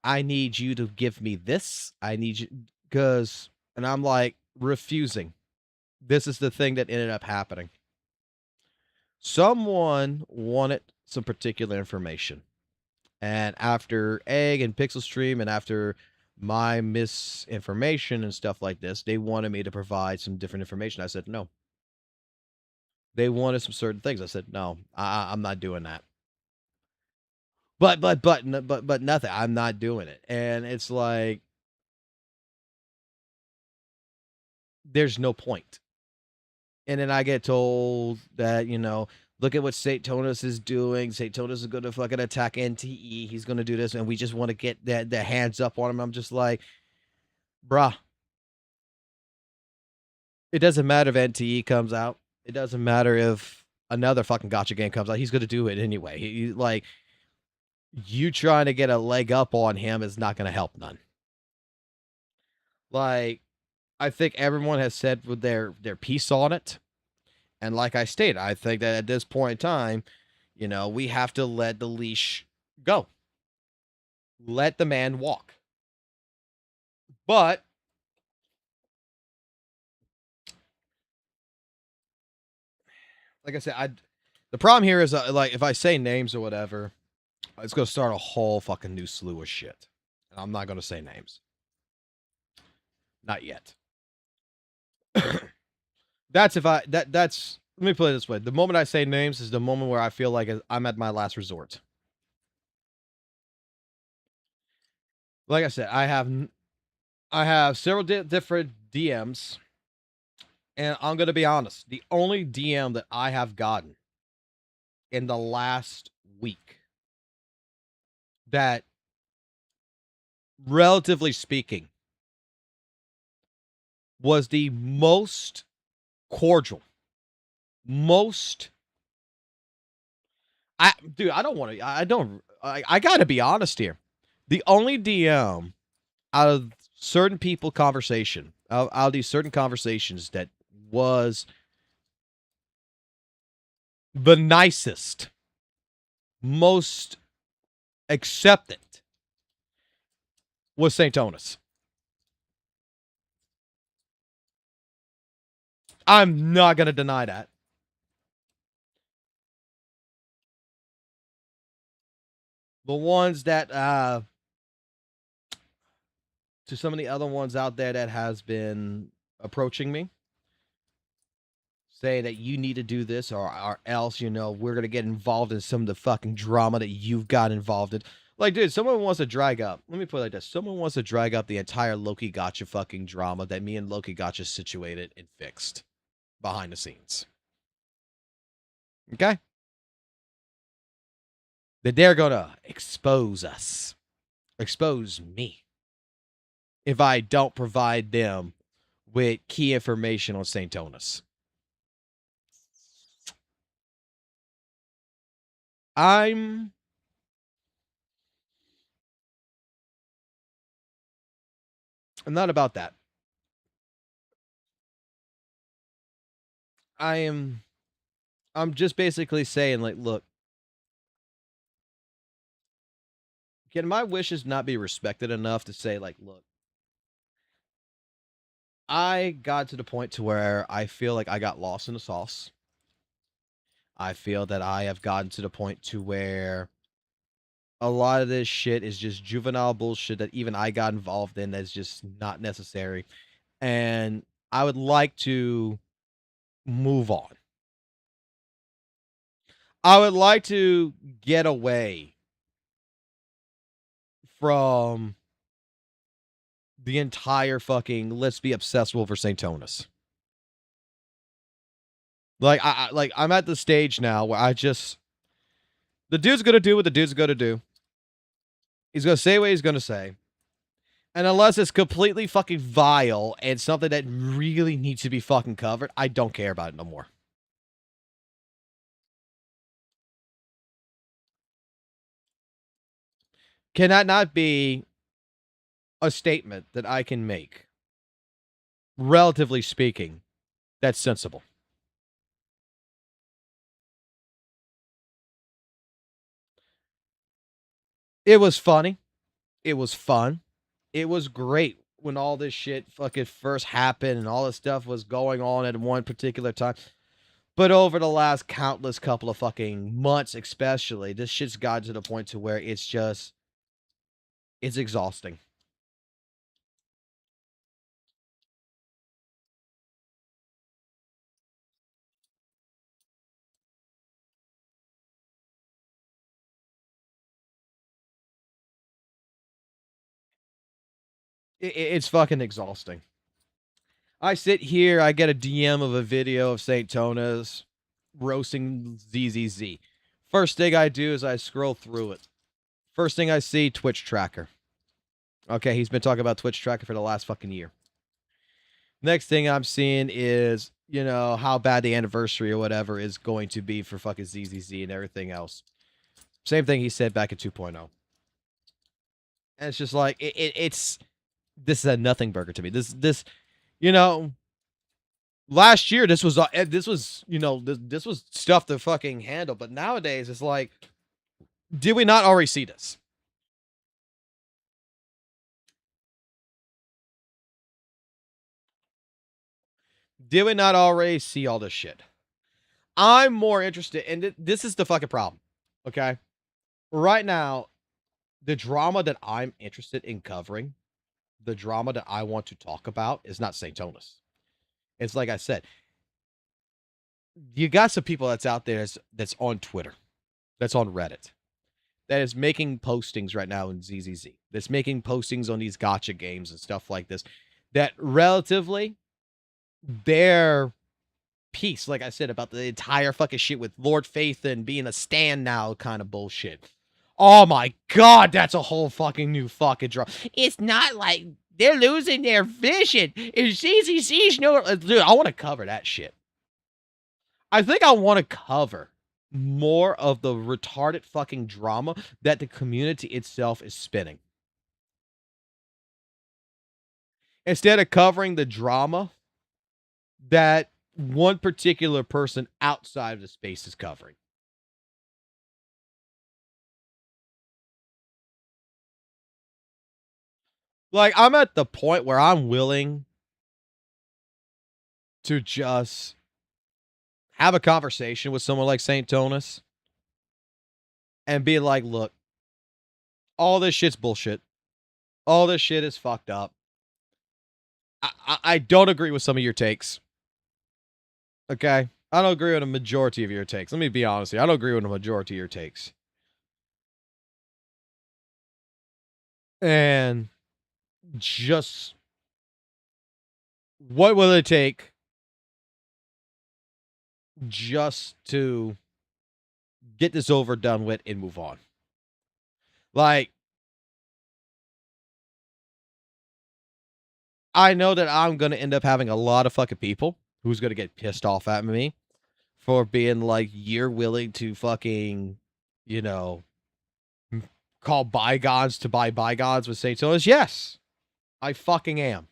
I need you to give me this. I need you and I'm like refusing. This is the thing that ended up happening. Someone wanted some particular information. And after Egg and Pixel Stream and after my misinformation and stuff like this, they wanted me to provide some different information. I said no. They wanted some certain things. I said no. I'm not doing that. But nothing. I'm not doing it. And it's like there's no point. And then I get told that, look at what St. Tonus is doing. St. Tonus is going to fucking attack NTE. He's going to do this, and we just want to get the hands up on him. I'm just like, bruh. It doesn't matter if NTE comes out. It doesn't matter if another fucking gacha game comes out. He's going to do it anyway. You trying to get a leg up on him is not going to help none. Like, I think everyone has said with their piece on it. And like I stated, I think that at this point in time, we have to let the leash go. Let the man walk. But like I said, the problem here is like if I say names or whatever, it's going to start a whole fucking new slew of shit. And I'm not going to say names. Not yet. That's let me put it this way. The moment I say names is the moment where I feel like I'm at my last resort. Like I said, I have several different DMs, and I'm going to be honest. The only DM that I have gotten in the last week that, relatively speaking, was the most cordial, I gotta be honest here. The only DM out of certain people conversation, out of these certain conversations that was the nicest, most accepted was St. Tonus. I'm not going to deny that. The ones that, to some of the other ones out there that has been approaching me, say that you need to do this or else, we're going to get involved in some of the fucking drama that you've got involved in. Like, dude, someone wants to drag up. Let me put it like this. Someone wants to drag up the entire Loki Gotcha fucking drama that me and Loki Gotcha situated and fixed behind the scenes. Okay? That they're going to expose us. Expose me. If I don't provide them with key information on St. Tonus. I'm not about that. I'm just basically saying, like, look, can my wishes not be respected enough to say, like, look, I got to the point to where I feel like I got lost in the sauce. I feel that I have gotten to the point to where a lot of this shit is just juvenile bullshit that even I got involved in that's just not necessary. And I would like to move on. I would like to get away from the entire fucking let's be obsessed over St. Tonus. Like I'm at the stage now where the dude's gonna do what the dude's gonna do. He's gonna say what he's gonna say. And unless it's completely fucking vile and something that really needs to be fucking covered, I don't care about it no more. Can that not be a statement that I can make, relatively speaking, that's sensible? It was funny. It was fun. It was great when all this shit fucking first happened and all this stuff was going on at one particular time. But over the last countless couple of fucking months, especially, this shit's gotten to the point to where it's exhausting. It's fucking exhausting. I sit here, I get a DM of a video of St. Tona's roasting ZZZ. First thing I do is I scroll through it. First thing I see, Twitch tracker. Okay, he's been talking about Twitch tracker for the last fucking year. Next thing I'm seeing is, you know, how bad the anniversary or whatever is going to be for fucking ZZZ and everything else. Same thing he said back in 2.0. And it's just like, it's this is a nothing burger to me. This, you know, last year this was you know, this was stuff to fucking handle, but nowadays it's like, did we not already see this? Did we not already see all this shit? I'm more interested, and this is the fucking problem. Okay, right now, the drama that I'm interested in covering, the drama that I want to talk about, is not St. Tonus. It's like I said, you got some people that's out there that's on Twitter, that's on Reddit, that is making postings right now in ZZZ, that's making postings on these gotcha games and stuff like this, that relatively their piece, like I said, about the entire fucking shit with Lord Phaethon being a stand now kind of bullshit. Oh my god, that's a whole fucking new fucking drama. It's not like they're losing their vision. It's ZZZ's no. Dude, I want to cover that shit. I think I want to cover more of the retarded fucking drama that the community itself is spinning. Instead of covering the drama that one particular person outside of the space is covering. Like, I'm at the point where I'm willing to just have a conversation with someone like St. Tonus and be like, look, all this shit's bullshit. All this shit is fucked up. I don't agree with some of your takes. Okay? I don't agree with a majority of your takes. Let me be honest here. I don't agree with a majority of your takes. And just what will it take just to get this over, done with, and move on? Like, I know that I'm going to end up having a lot of fucking people who's going to get pissed off at me for being like, you're willing to fucking, you know, call bygones to buy bygones with St. Tonus. Yes, I fucking am.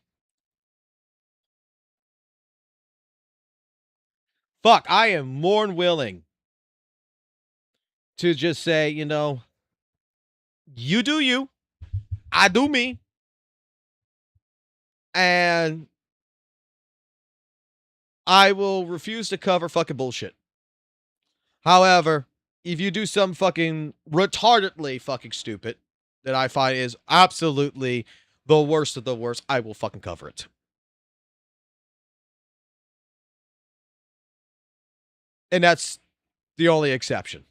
Fuck, I am more than willing to just say, you know, you do you, I do me. And I will refuse to cover fucking bullshit. However, if you do some fucking retardedly fucking stupid that I find is absolutely the worst of the worst, I will fucking cover it. And that's the only exception.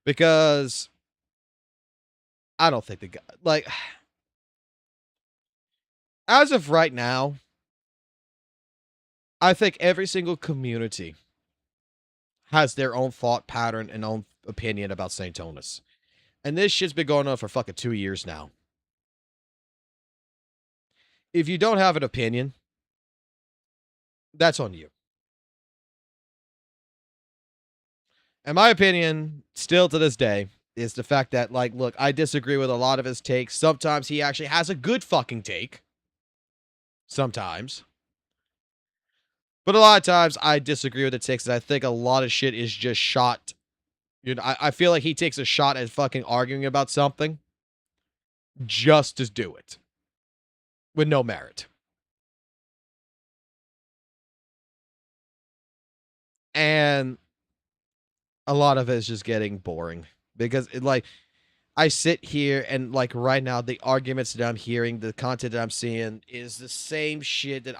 Because I don't think the guy, like, as of right now, I think every single community has their own thought pattern and own opinion about St. Tonus. And this shit's been going on for fucking 2 years now. If you don't have an opinion, that's on you. And my opinion, still to this day, is the fact that, like, look, I disagree with a lot of his takes. Sometimes he actually has a good fucking take. Sometimes. But a lot of times I disagree with the takes, and I think a lot of shit is just shot. You know, I feel like he takes a shot at fucking arguing about something just to do it. With no merit. And a lot of it is just getting boring. Because, I sit here and, like, right now, the arguments that I'm hearing, the content that I'm seeing is the same shit that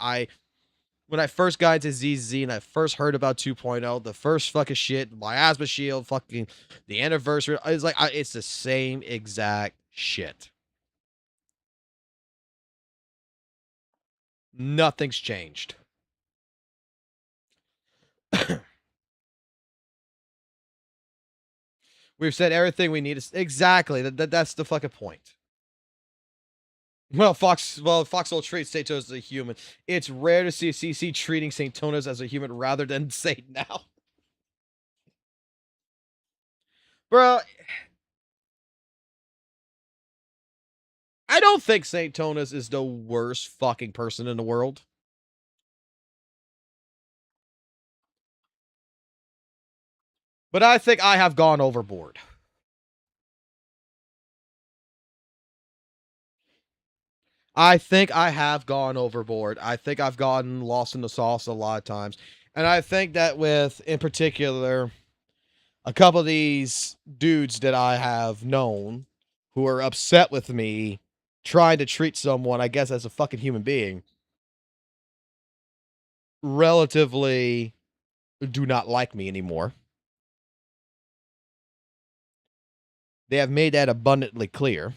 when I first got into ZZZ and I first heard about 2.0, the first fucking shit, my asthma shield, fucking the anniversary, it's like, it's the same exact shit. Nothing's changed. We've said everything we need to... Exactly. That's the fucking point. Well, Foxhole treats St. Tonus as a human. It's rare to see a CC treating St. Tonus as a human rather than Satan now. Bro, I don't think St. Tonus is the worst fucking person in the world. But I think I have gone overboard. I think I have gone overboard. I think I've gotten lost in the sauce a lot of times. And I think that with, in particular, a couple of these dudes that I have known who are upset with me trying to treat someone, I guess, as a fucking human being, relatively do not like me anymore. They have made that abundantly clear.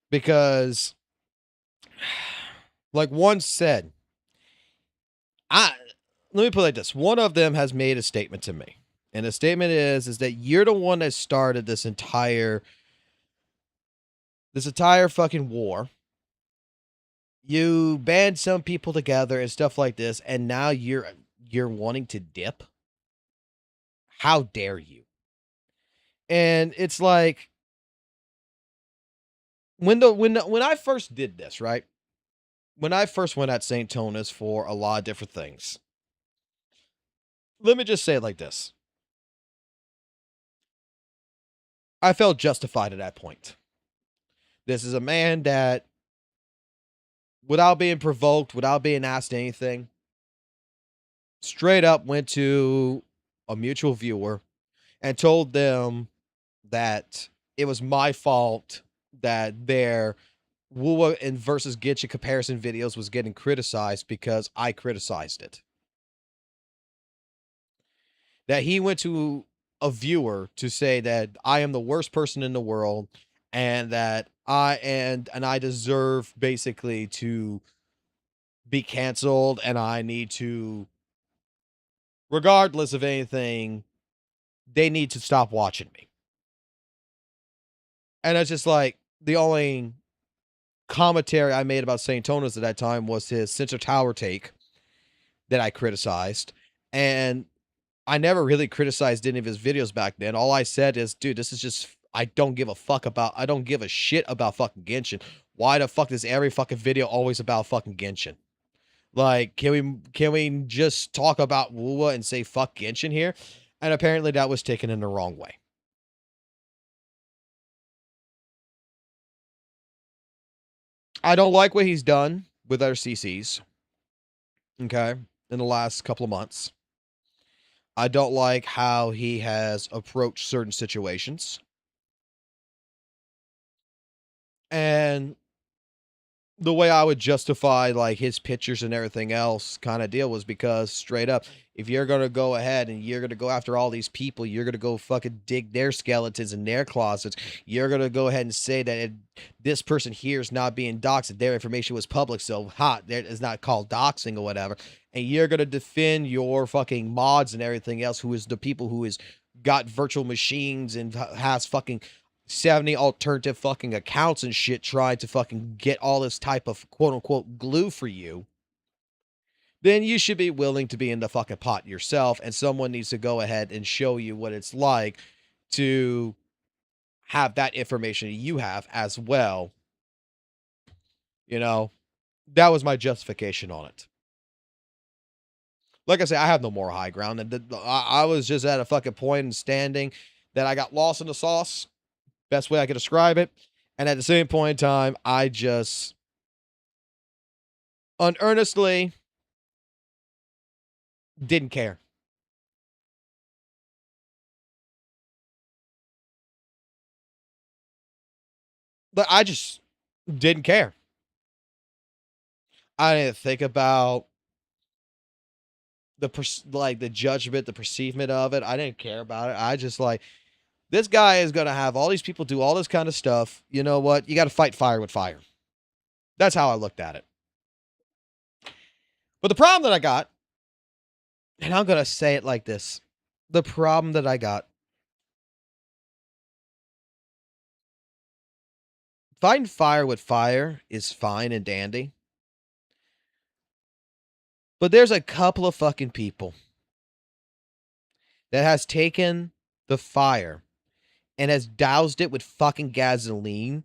Because, like one said, let me put it like this. One of them has made a statement to me. And the statement is that you're the one that started this entire fucking war. You band some people together and stuff like this, and now you're wanting to dip. How dare you? And it's like, when I first did this, right? When I first went at St. Tonus for a lot of different things, let me just say it like this. I felt justified at that point. This is a man that, without being provoked, without being asked anything, straight up went to a mutual viewer and told them that it was my fault that their WUWA and versus Genshin comparison videos was getting criticized because I criticized it. That he went to a viewer to say that I am the worst person in the world and that I deserve basically to be canceled and I need to, regardless of anything, they need to stop watching me. And it's just like, the only commentary I made about St. Tonus at that time was his Sensor Tower take that I criticized. And I never really criticized any of his videos back then. All I said is, dude, this is just, I don't give a shit about fucking Genshin. Why the fuck is every fucking video always about fucking Genshin? Like, can we just talk about WUWA and say fuck Genshin here? And apparently that was taken in the wrong way. I don't like what he's done with our CCs. Okay. In the last couple of months. I don't like how he has approached certain situations. And the way I would justify like his pictures and everything else kind of deal was because straight up, if you're going to go ahead and you're going to go after all these people, you're going to go fucking dig their skeletons in their closets. You're going to go ahead and say that this person here is not being doxxed, that their information was public. So hot, that is not called doxing or whatever. And you're going to defend your fucking mods and everything else, who is the people who is got virtual machines and has fucking 70 alternative fucking accounts and shit trying to fucking get all this type of quote unquote glue for you, then you should be willing to be in the fucking pot yourself, and someone needs to go ahead and show you what it's like to have that information you have as well. You know, that was my justification on it. Like I said, I have no more high ground, and I was just at a fucking point and standing that I got lost in the sauce. Best way I could describe it. And at the same point in time, I just unearnestly didn't care. But I just didn't care. I didn't think about the judgment, the perceivement of it. I didn't care about it. I just like, this guy is going to have all these people do all this kind of stuff. You know what? You got to fight fire with fire. That's how I looked at it. But the problem that I got, and I'm going to say it like this, the problem that I got, fighting fire with fire is fine and dandy. But there's a couple of fucking people that has taken the fire and has doused it with fucking gasoline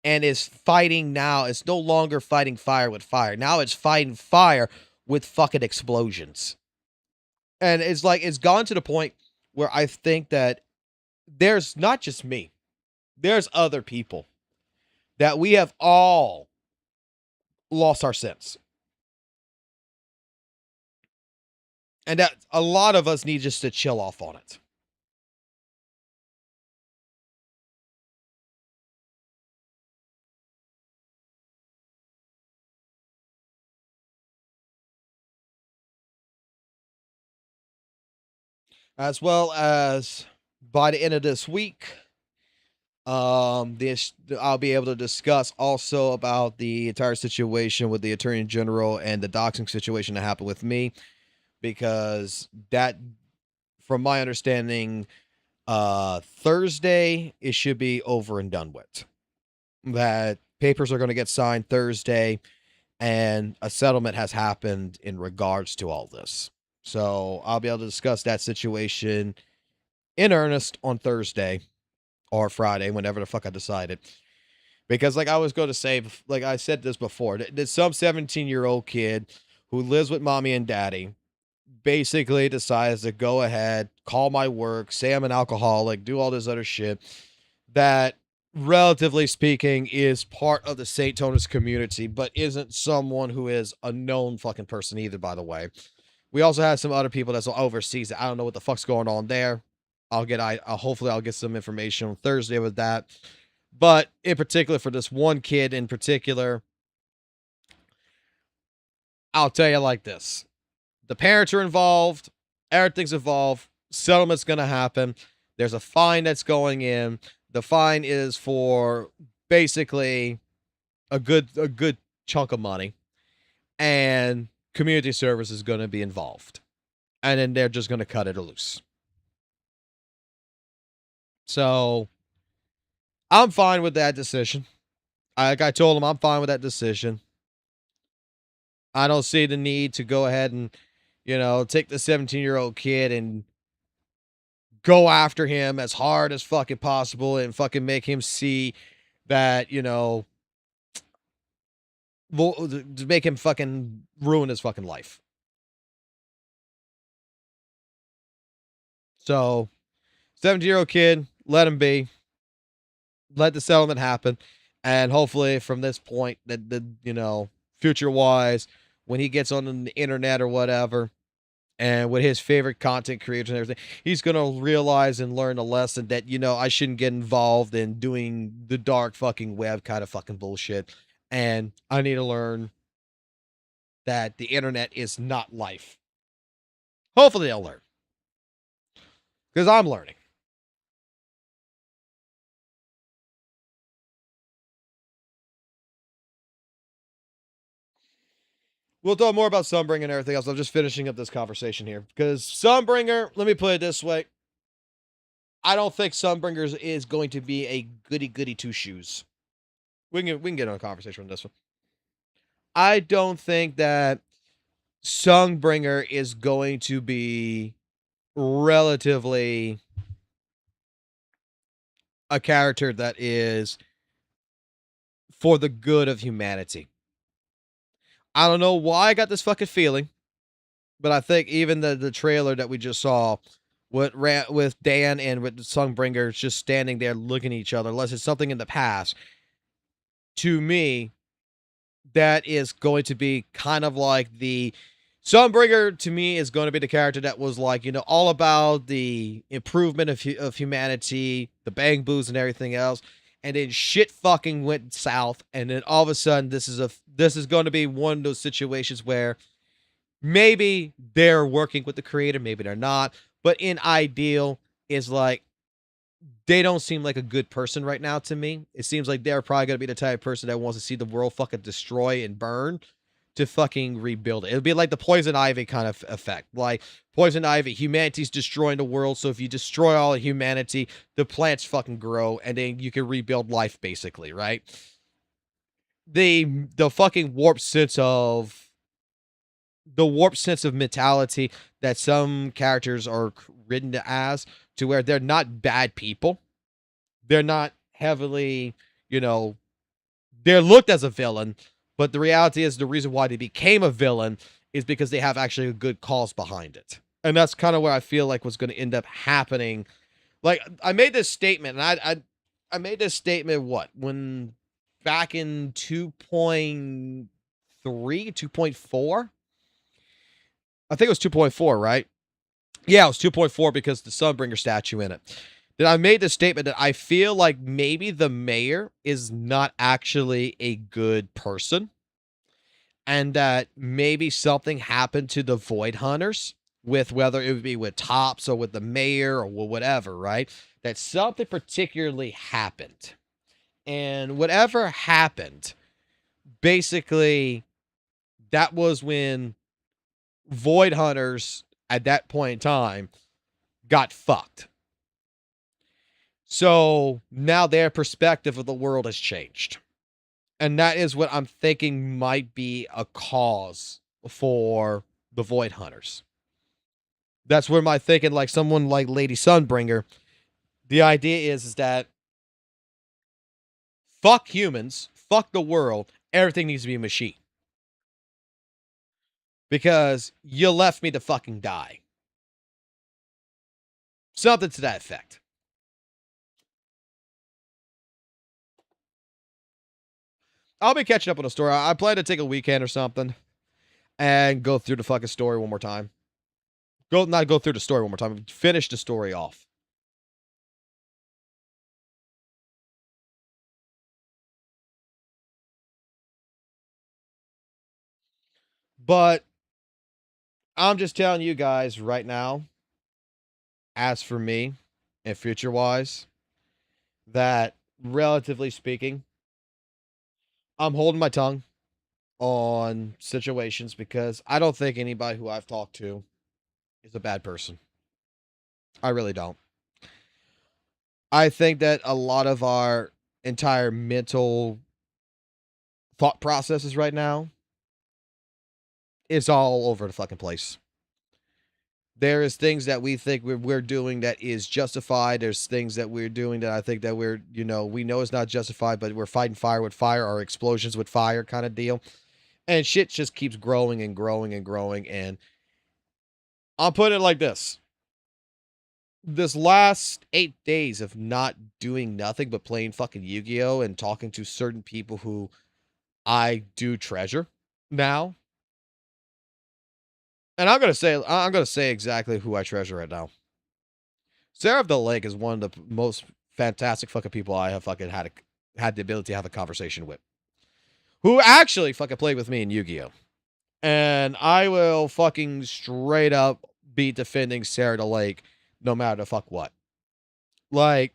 and is fighting now. It's no longer fighting fire with fire. Now it's fighting fire with fucking explosions. And it's like, it's gone to the point where I think that there's not just me, there's other people that we have all lost our sense. And that a lot of us need just to chill off on it. As well as by the end of this week, I'll be able to discuss also about the entire situation with the Attorney General and the doxing situation that happened with me, because that, from my understanding, Thursday it should be over and done with. That papers are going to get signed Thursday, and a settlement has happened in regards to all this. So I'll be able to discuss that situation in earnest on Thursday or Friday, whenever the fuck I decided. Because like I was going to say, like I said this before, there's some 17-year-old kid who lives with mommy and daddy basically decides to go ahead, call my work, say I'm an alcoholic, do all this other shit that, relatively speaking, is part of the St. Thomas community, but isn't someone who is a known fucking person either, by the way. We also have some other people that's overseas that I don't know what the fuck's going on there. Hopefully I'll get some information on Thursday with that. But in particular, for this one kid in particular, I'll tell you like this. The parents are involved. Everything's involved. Settlement's going to happen. There's a fine that's going in. The fine is for basically a good chunk of money. And community service is going to be involved. And then they're just going to cut it loose. So I'm fine with that decision. Like I told him, I'm fine with that decision. I don't see the need to go ahead and, take the 17-year-old kid and go after him as hard as fucking possible and fucking make him see that, to make him fucking ruin his fucking life. So, 17-year-old kid, let him be. Let the settlement happen. And hopefully from this point that future wise, when he gets on the internet or whatever, and with his favorite content creators and everything, he's going to realize and learn a lesson that, I shouldn't get involved in doing the dark fucking web kind of fucking bullshit. And I need to learn that the internet is not life. Hopefully they'll learn. Because I'm learning. We'll talk more about Sunbringer and everything else. I'm just finishing up this conversation here. Because Sunbringer, let me put it this way. I don't think Sunbringers is going to be a goody-goody two-shoes. We can get on a conversation on this one. I don't think that Sunbringer is going to be relatively a character that is for the good of humanity. I don't know why I got this fucking feeling, but I think even the trailer that we just saw with Dan and with Sunbringer just standing there looking at each other, unless it's something in the past, to me, that is going to be kind of like the Sunbringer to me is going to be the character that was like, all about the improvement of humanity, the bang boos and everything else. And then shit fucking went south. And then all of a sudden, this is going to be one of those situations where maybe they're working with the creator, maybe they're not. But in ideal, is like, they don't seem like a good person right now to me. It seems like they're probably going to be the type of person that wants to see the world fucking destroy and burn to fucking rebuild it. It'll be like the Poison Ivy kind of effect. Like, Poison Ivy, humanity's destroying the world, so if you destroy all of humanity, the plants fucking grow, and then you can rebuild life, basically, right? The fucking warped sense of mentality that some characters are written as, to where they're not bad people. They're not heavily, they're looked as a villain, but the reality is the reason why they became a villain is because they have actually a good cause behind it. And that's kind of what I feel like was going to end up happening. Like, I made this statement, and I made this statement, when back in 2.3, 2.4? I think it was 2.4, right? Yeah, it was 2.4 because the Sunbringer statue in it. Then I made the statement that I feel like maybe the mayor is not actually a good person. And that maybe something happened to the Void Hunters, with whether it would be with Tops or with the mayor or whatever, right? That something particularly happened. And whatever happened, basically, that was when Void Hunters at that point in time got fucked. So now their perspective of the world has changed. And that is what I'm thinking might be a cause for the Void Hunters. That's where my thinking, like someone like Lady Sunbringer, the idea is that fuck humans, fuck the world, everything needs to be a machine. Because you left me to fucking die. Something to that effect. I'll be catching up on the story. I plan to take a weekend or something and go through the fucking story one more time. Not go through the story one more time. Finish the story off. But I'm just telling you guys right now, as for me and future-wise, that relatively speaking, I'm holding my tongue on situations because I don't think anybody who I've talked to is a bad person. I really don't. I think that a lot of our entire mental thought processes right now is all over the fucking place. There is things that we think we're doing that is justified. There's things that we're doing that I think that we're, we know is not justified, but we're fighting fire with fire or explosions with fire kind of deal. And shit just keeps growing and growing and growing. And I'll put it like this. this last 8 days of not doing nothing but playing fucking Yu-Gi-Oh and talking to certain people who I do treasure now. And I'm gonna say exactly who I treasure right now. Sarah of the Lake is one of the most fantastic fucking people I have fucking had the ability to have a conversation with. Who actually fucking played with me in Yu-Gi-Oh! And I will fucking straight up be defending Sarah the Lake no matter the fuck what. Like,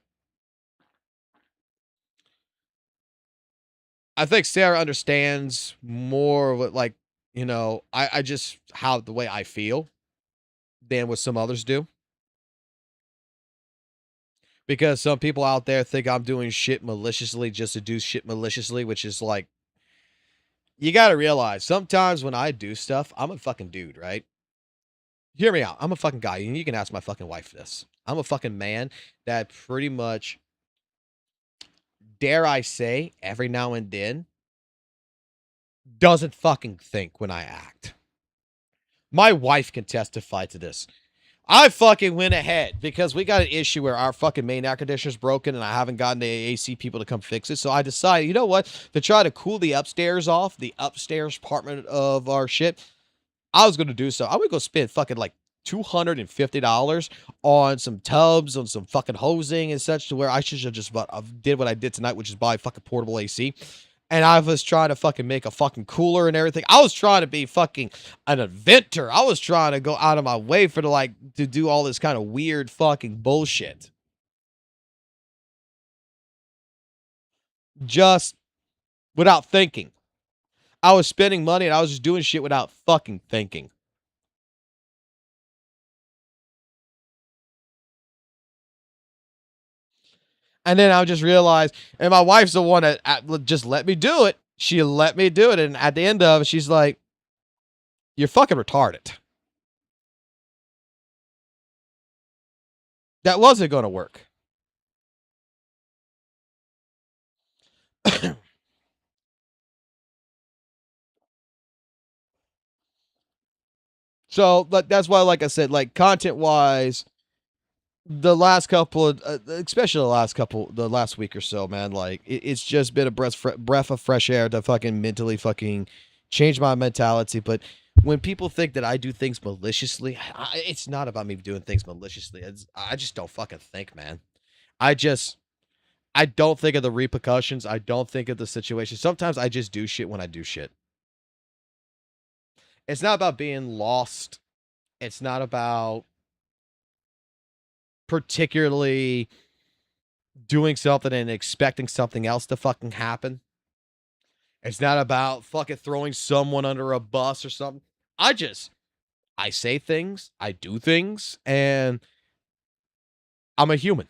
I think Sarah understands more of what, like, you know, I just how the way I feel than what some others do. Because some people out there think I'm doing shit maliciously just to do shit maliciously, which is like, you gotta realize sometimes when I do stuff, I'm a fucking dude, right? Hear me out. I'm a fucking guy, and you can ask my fucking wife this. I'm a fucking man that pretty much, dare I say, every now and then, doesn't fucking think when I act. My wife can testify to this. I fucking went ahead because we got an issue where our fucking main air conditioner's broken and I haven't gotten the AC people to come fix it. So I decided, you know what? To try to cool the upstairs off, the upstairs apartment of our shit, I was going to do so. I would go spend fucking like $250 on some tubs, on some fucking hosing and such, to where I should have just did what I did tonight, which is buy fucking portable AC. And I was trying to fucking make a fucking cooler and everything. I was trying to be fucking an inventor. I was trying to go out of my way to do all this kind of weird fucking bullshit. Just without thinking. I was spending money and I was just doing shit without fucking thinking. And then I just realized, and my wife's the one that just let me do it. She let me do it. And at the end of it, she's like, you're fucking retarded. That wasn't going to work. So, but that's why, like I said, like content wise, the last couple of, especially the last week or so, man, like it's just been a breath of fresh air to fucking mentally fucking change my mentality. But when people think that I do things maliciously, it's not about me doing things maliciously. I just don't fucking think, man. I don't think of the repercussions. I don't think of the situation. Sometimes I just do shit when I do shit. It's not about being lost. It's not about particularly doing something and expecting something else to fucking happen. It's not about fucking throwing someone under a bus or something. I say things, I do things, and I'm a human.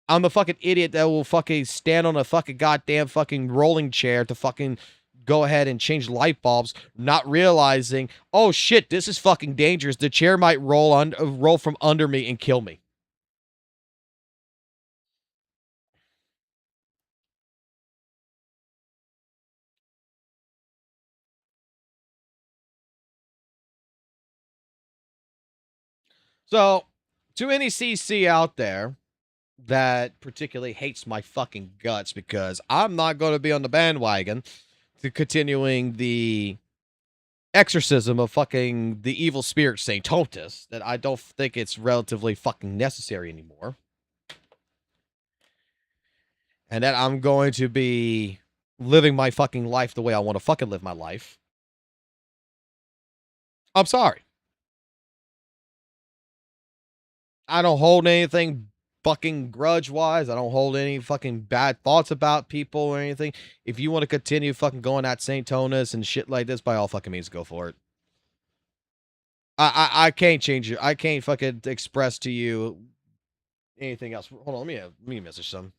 I'm a fucking idiot that will fucking stand on a fucking goddamn fucking rolling chair to fucking go ahead and change light bulbs, not realizing, oh shit, this is fucking dangerous. The chair might roll from under me and kill me. So, to any CC out there that particularly hates my fucking guts, because I'm not going to be on the bandwagon to continuing the exorcism of fucking the evil spirit Saint Totus, that I don't think it's relatively fucking necessary anymore. And that I'm going to be living my fucking life the way I want to fucking live my life. I'm sorry. I don't hold anything fucking grudge wise. I don't hold any fucking bad thoughts about people or anything. If you want to continue fucking going at Saint Totus and shit like this, by all fucking means, go for it. I can't change it. I can't fucking express to you anything else. Hold on, let me message some.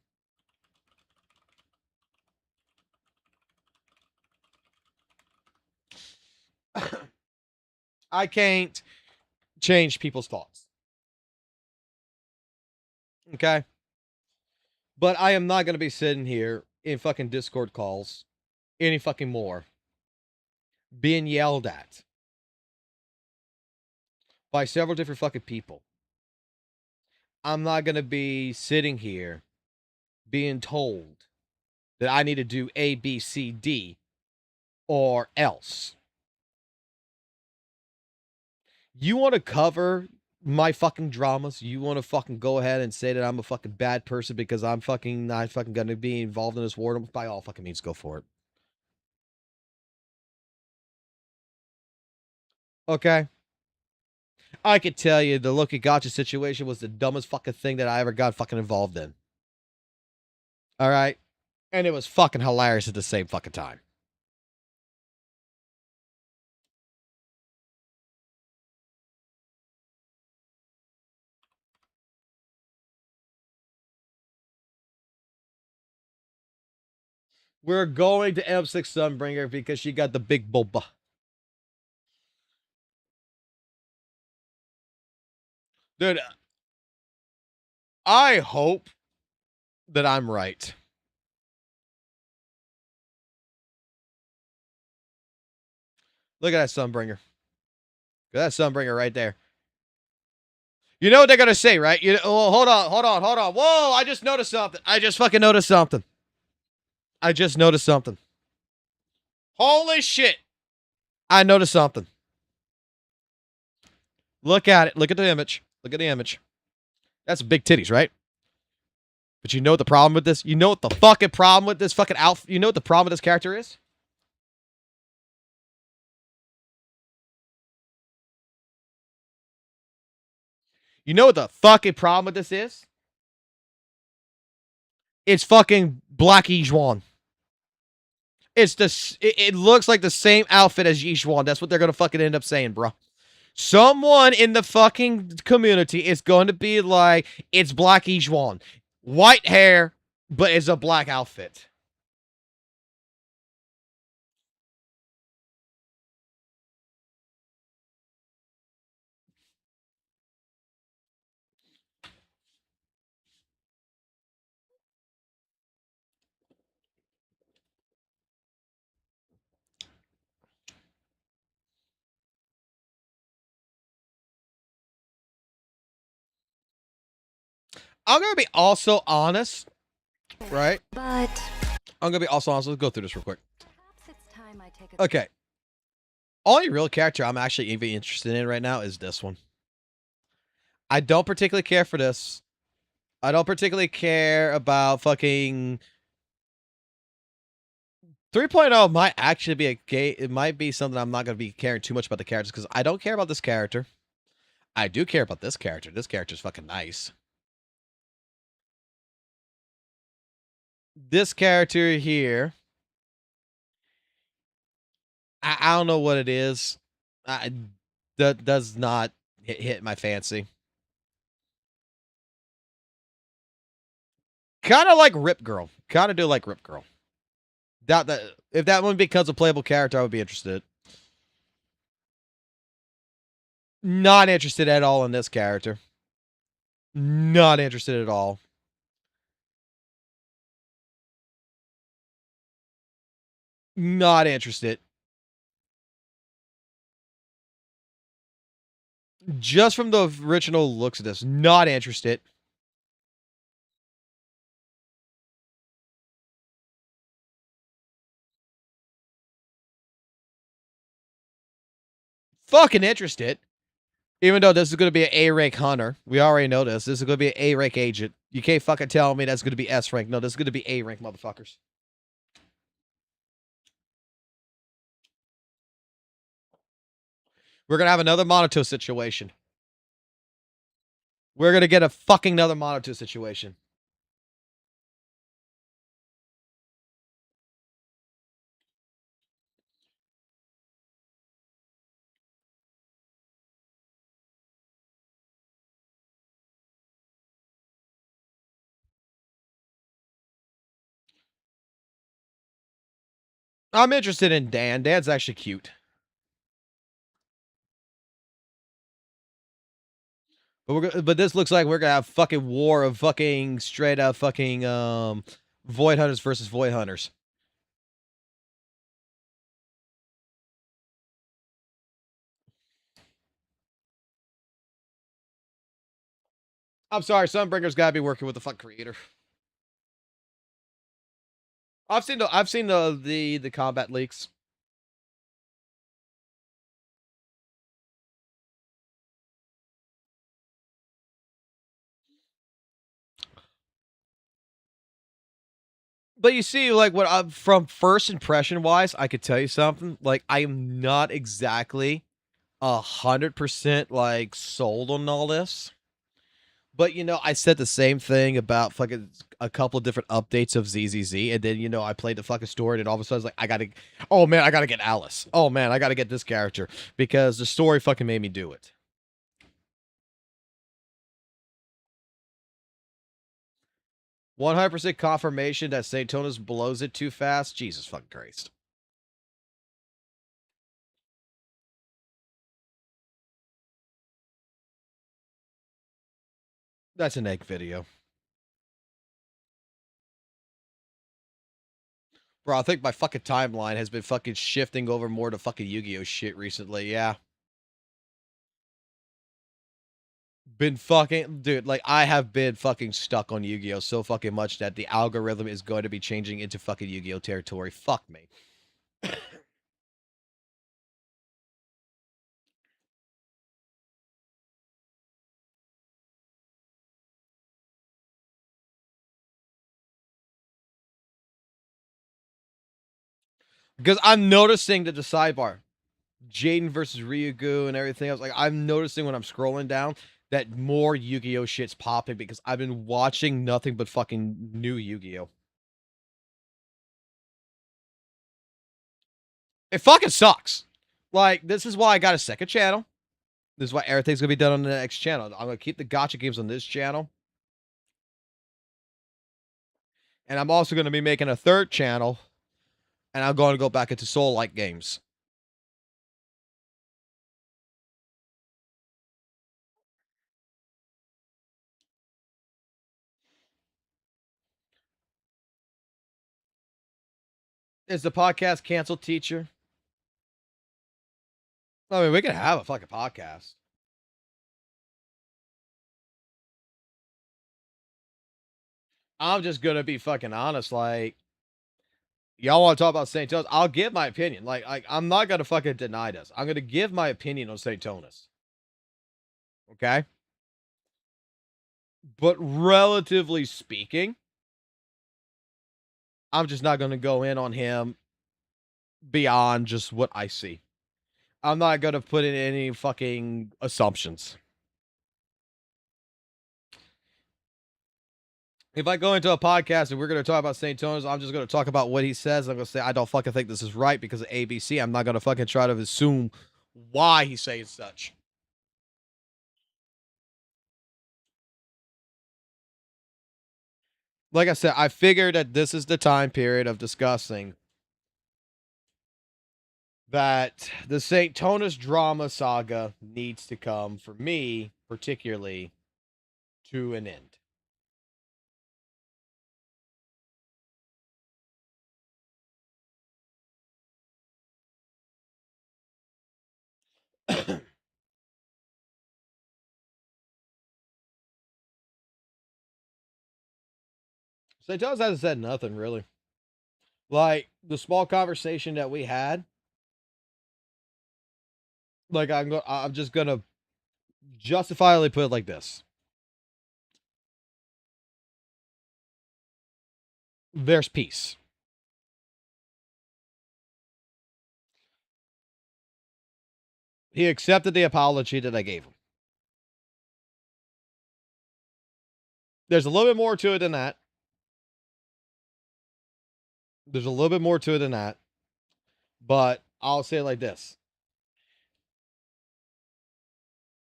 I can't change people's thoughts. Okay? But I am not going to be sitting here in fucking Discord calls any fucking more being yelled at by several different fucking people. I'm not gonna be sitting here being told that I need to do A, B, C, D, or else. You want to cover my fucking dramas? You want to fucking go ahead and say that I'm a fucking bad person because I'm fucking not fucking gonna be involved in this war? By all fucking means, go for it. Okay? I could tell you the Loki Gotcha situation was the dumbest fucking thing that I ever got fucking involved in. Alright? And it was fucking hilarious at the same fucking time. We're going to M6 Sunbringer because she got the big boba. Dude, I hope that I'm right. Look at that Sunbringer. Look at that Sunbringer right there. You know what they're gonna say, right? Oh, hold on. Whoa, I just noticed something. I just fucking noticed something. Holy shit. I noticed something. Look at it. Look at the image. That's big titties, right? But you know what the problem with this? You know what the fucking problem with this fucking outfit? You know what the problem with this character is? You know what the fucking problem with this is? It's fucking Black Yizhuan. It looks like the same outfit as Yizhuan. That's what they're gonna fucking end up saying, bro. Someone in the fucking community is going to be like, it's Black Yizhuan. White hair, but it's a black outfit. I'm going to be also honest, right? But I'm going to be also honest. Let's go through this real quick. perhaps it's time I take a Okay. Only real character I'm actually even interested in right now is this one. I don't particularly care for this. I don't particularly care about fucking 3.0 might actually be it might be something I'm not going to be caring too much about the characters because I don't care about this character. I do care about this character. This character's fucking nice. This character here, I don't know what it is. That does not hit my fancy. Kind of like Rip Girl. Kind of do like Rip Girl. Doubt that if that one becomes a playable character, I would be interested. Not interested at all in this character. Not interested at all. Not interested. Just from the original looks of this, not interested. Fucking interested. Even though this is going to be an A-rank hunter. We already know this. This is going to be an A-rank agent. You can't fucking tell me that's going to be S-rank. No, this is going to be A-rank, motherfuckers. We're going to have another Monato situation. We're going to get a fucking another Monato situation. I'm interested in Dan. Dan's actually cute. But this looks like we're gonna have fucking war of fucking straight up fucking Void Hunters versus Void Hunters. I'm sorry, Sunbringer's gotta be working with the fuck creator. I've seen the combat leaks. But you see, like, what I'm from first impression wise, I could tell you something. Like, I am not exactly 100% like sold on all this. But I said the same thing about fucking a couple of different updates of ZZZ, and then I played the fucking story, and all of a sudden I was like, oh man, I gotta get Alice. Oh man, I gotta get this character because the story fucking made me do it. 100% confirmation that St. Tonis blows it too fast. Jesus fucking Christ. That's an egg video. Bro, I think my fucking timeline has been fucking shifting over more to fucking Yu-Gi-Oh shit recently, yeah. Been fucking, dude, like, I have been fucking stuck on Yu-Gi-Oh so fucking much that the algorithm is going to be changing into fucking Yu-Gi-Oh territory. Fuck me. Because I'm noticing that the sidebar, Jaden versus Ryugu and everything else, like, I'm noticing when I'm scrolling down that more Yu-Gi-Oh shit's popping because I've been watching nothing but fucking new Yu-Gi-Oh. It fucking sucks. Like, this is why I got a second channel. This is why everything's gonna be done on the next channel. I'm gonna keep the gacha games on this channel. And I'm also gonna be making a third channel. And I'm going to go back into Soul-like games. Is the podcast canceled, teacher? I mean, we can have a fucking podcast. I'm just gonna be fucking honest. Like, y'all want to talk about St. Tonis? I'll give my opinion. Like, I'm not gonna fucking deny this. I'm gonna give my opinion on St. Tonis. Okay? But relatively speaking, I'm just not gonna go in on him beyond just what I see. I'm not gonna put in any fucking assumptions. If I go into a podcast and we're going to talk about St. Tonis, I'm just going to talk about what he says. I'm going to say, I don't fucking think this is right because of ABC. I'm not going to fucking try to assume why he's saying such. Like I said, I figured that this is the time period of discussing that the St. Tonis drama saga needs to come, for me, particularly, to an end. St. Tonis hasn't said nothing, really. Like, the small conversation that we had, like, I'm just going to justifiably put it like this. There's peace. He accepted the apology that I gave him. There's a little bit more to it than that. There's a little bit more to it than that. But I'll say it like this.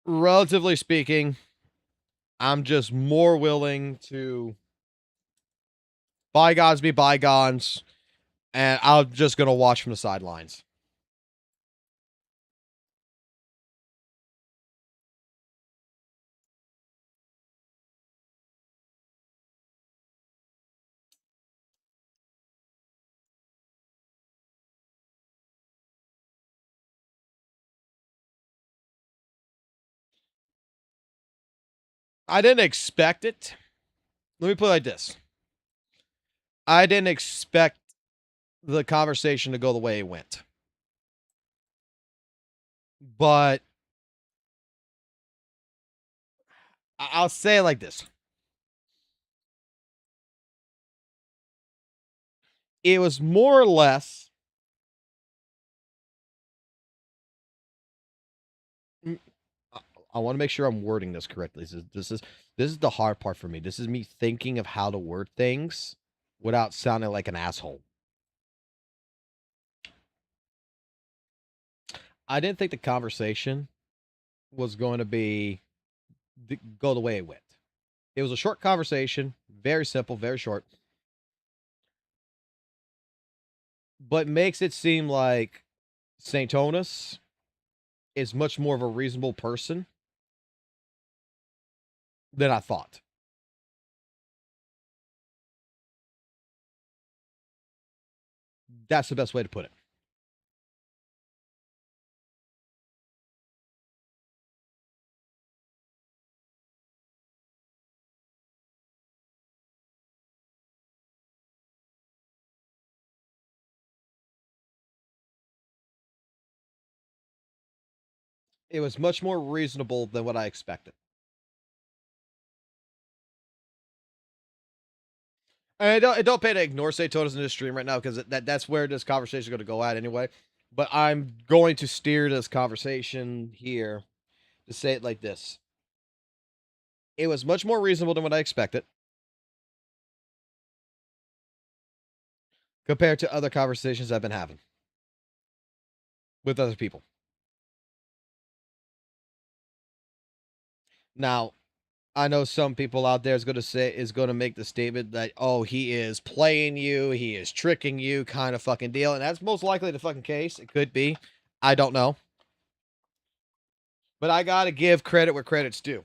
Relatively speaking, I'm just more willing to bygones be bygones, and I'm just going to watch from the sidelines. I didn't expect it. Let me put it like this. I didn't expect the conversation to go the way it went. But I'll say it like this. It was more or less I want to make sure I'm wording this correctly. This is the hard part for me. This is me thinking of how to word things without sounding like an asshole. I didn't think the conversation was going to go the way it went. It was a short conversation, very simple, very short, but makes it seem like Saint Onus is much more of a reasonable person than I thought. That's the best way to put it. It was much more reasonable than what I expected. And don't pay to ignore Saint Onus in this stream right now because that's where this conversation is going to go at anyway. But I'm going to steer this conversation here to say it like this. It was much more reasonable than what I expected compared to other conversations I've been having with other people. Now, I know some people out there is going to make the statement that, oh, he is playing you, he is tricking you, kind of fucking deal, and that's most likely the fucking case. It could be. I don't know. But I gotta give credit where credit's due.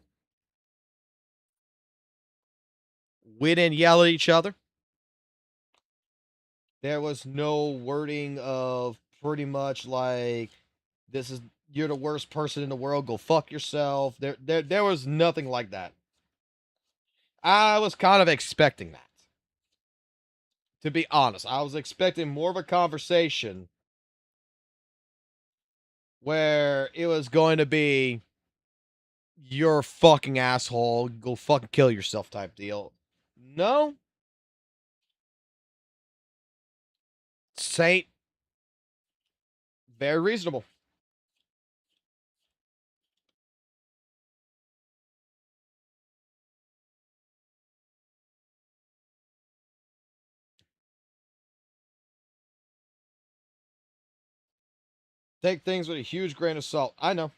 We didn't yell at each other. There was no wording of pretty much like, you're the worst person in the world, go fuck yourself. There was nothing like that. I was kind of expecting that. To be honest, I was expecting more of a conversation where it was going to be, you're a fucking asshole, go fucking kill yourself type deal. No. Saint, very reasonable. Take things with a huge grain of salt. I know.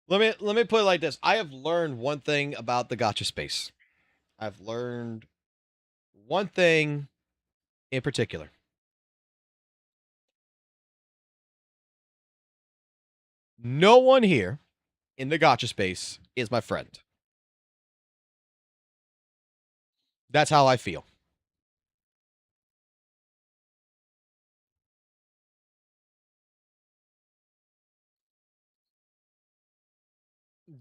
Let me put it like this. I have learned one thing about the gacha space. I've learned one thing in particular. No one here in the gacha space is my friend. That's how I feel.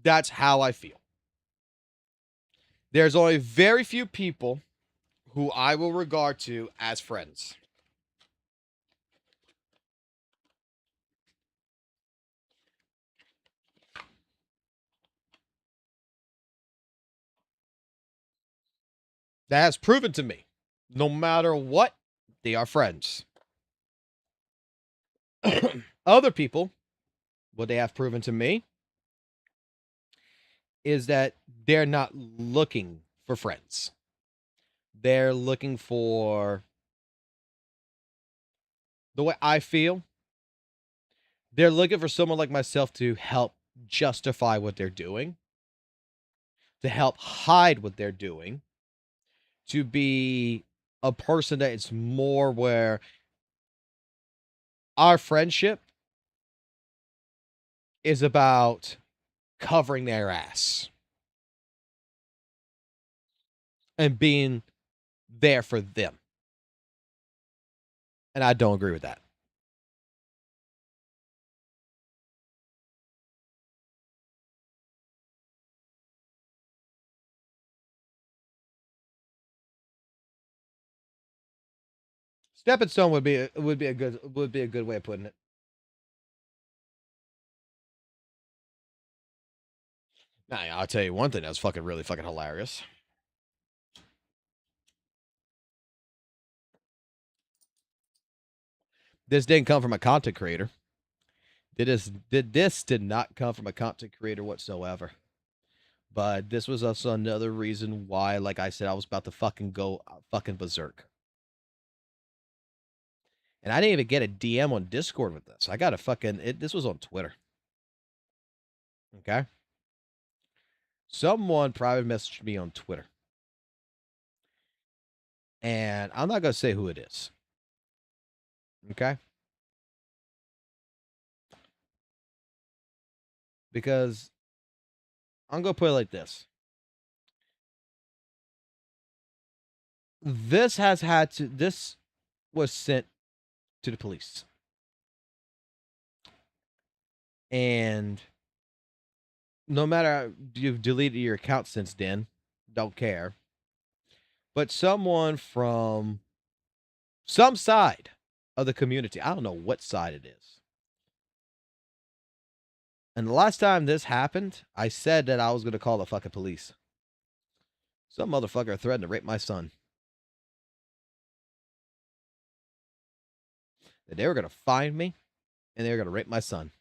That's how I feel. There's only very few people who I will regard to as friends. That has proven to me, no matter what, they are friends. Other people, what they have proven to me is that they're not looking for friends. They're looking for, the way I feel, they're looking for someone like myself to help justify what they're doing, to help hide what they're doing, to be a person that it's more where our friendship is about covering their ass and being there for them. And I don't agree with that. Stepping stone would be a good way of putting it. Now, I'll tell you one thing that's fucking really fucking hilarious. This didn't come from a content creator. This did not come from a content creator whatsoever. But this was also another reason why, like I said, I was about to fucking go fucking berserk. And I didn't even get a DM on Discord with this. I got a fucking... this was on Twitter. Okay? Someone private messaged me on Twitter. And I'm not going to say who it is. Okay? Because I'm going to put it like this. This was sent to the police. And no matter you've deleted your account since then, don't care. But someone from some side of the community, I don't know what side it is. And the last time this happened, I said that I was going to call the fucking police. Some motherfucker threatened to rape my son. That they were going to find me and they were going to rape my son.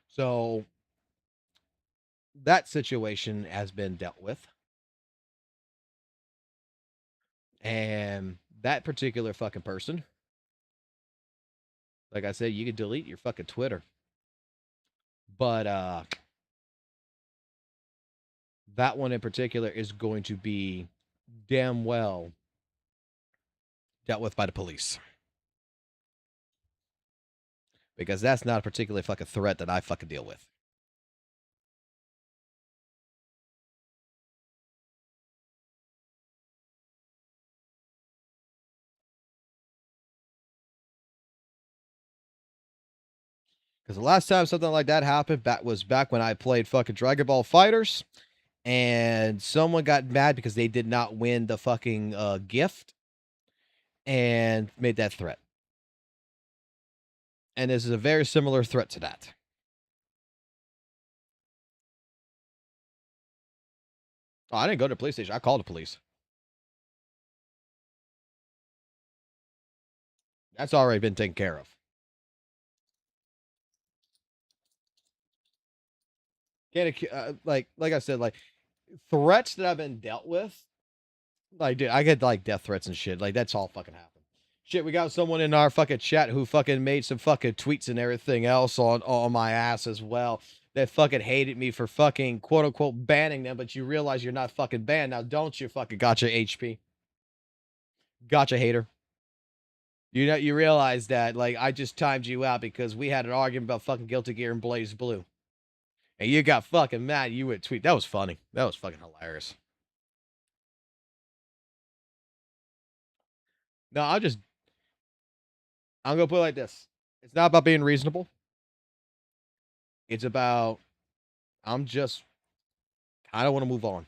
So that situation has been dealt with. And that particular fucking person, like I said, you can delete your fucking Twitter. But that one in particular is going to be damn well dealt with by the police. Because that's not a particular fucking threat that I fucking deal with. Because the last time something like that happened was back when I played fucking Dragon Ball FighterZ. And someone got mad because they did not win the fucking gift. And made that threat. And this is a very similar threat to that. Oh, I didn't go to the police station. I called the police. That's already been taken care of. Like I said, like threats that I've been dealt with. Like, dude, I get like death threats and shit. Like, that's all fucking happened. Shit, we got someone in our fucking chat who fucking made some fucking tweets and everything else on my ass as well. That fucking hated me for fucking quote unquote banning them, but you realize you're not fucking banned now, don't you? Fucking gotcha, HP. Gotcha, hater. You know, you realize that like I just timed you out because we had an argument about fucking Guilty Gear and Blaze Blue. And you got fucking mad. You would tweet. That was funny. That was fucking hilarious. No, I'm going to put it like this. It's not about being reasonable. It's about, I'm just, I don't want to move on.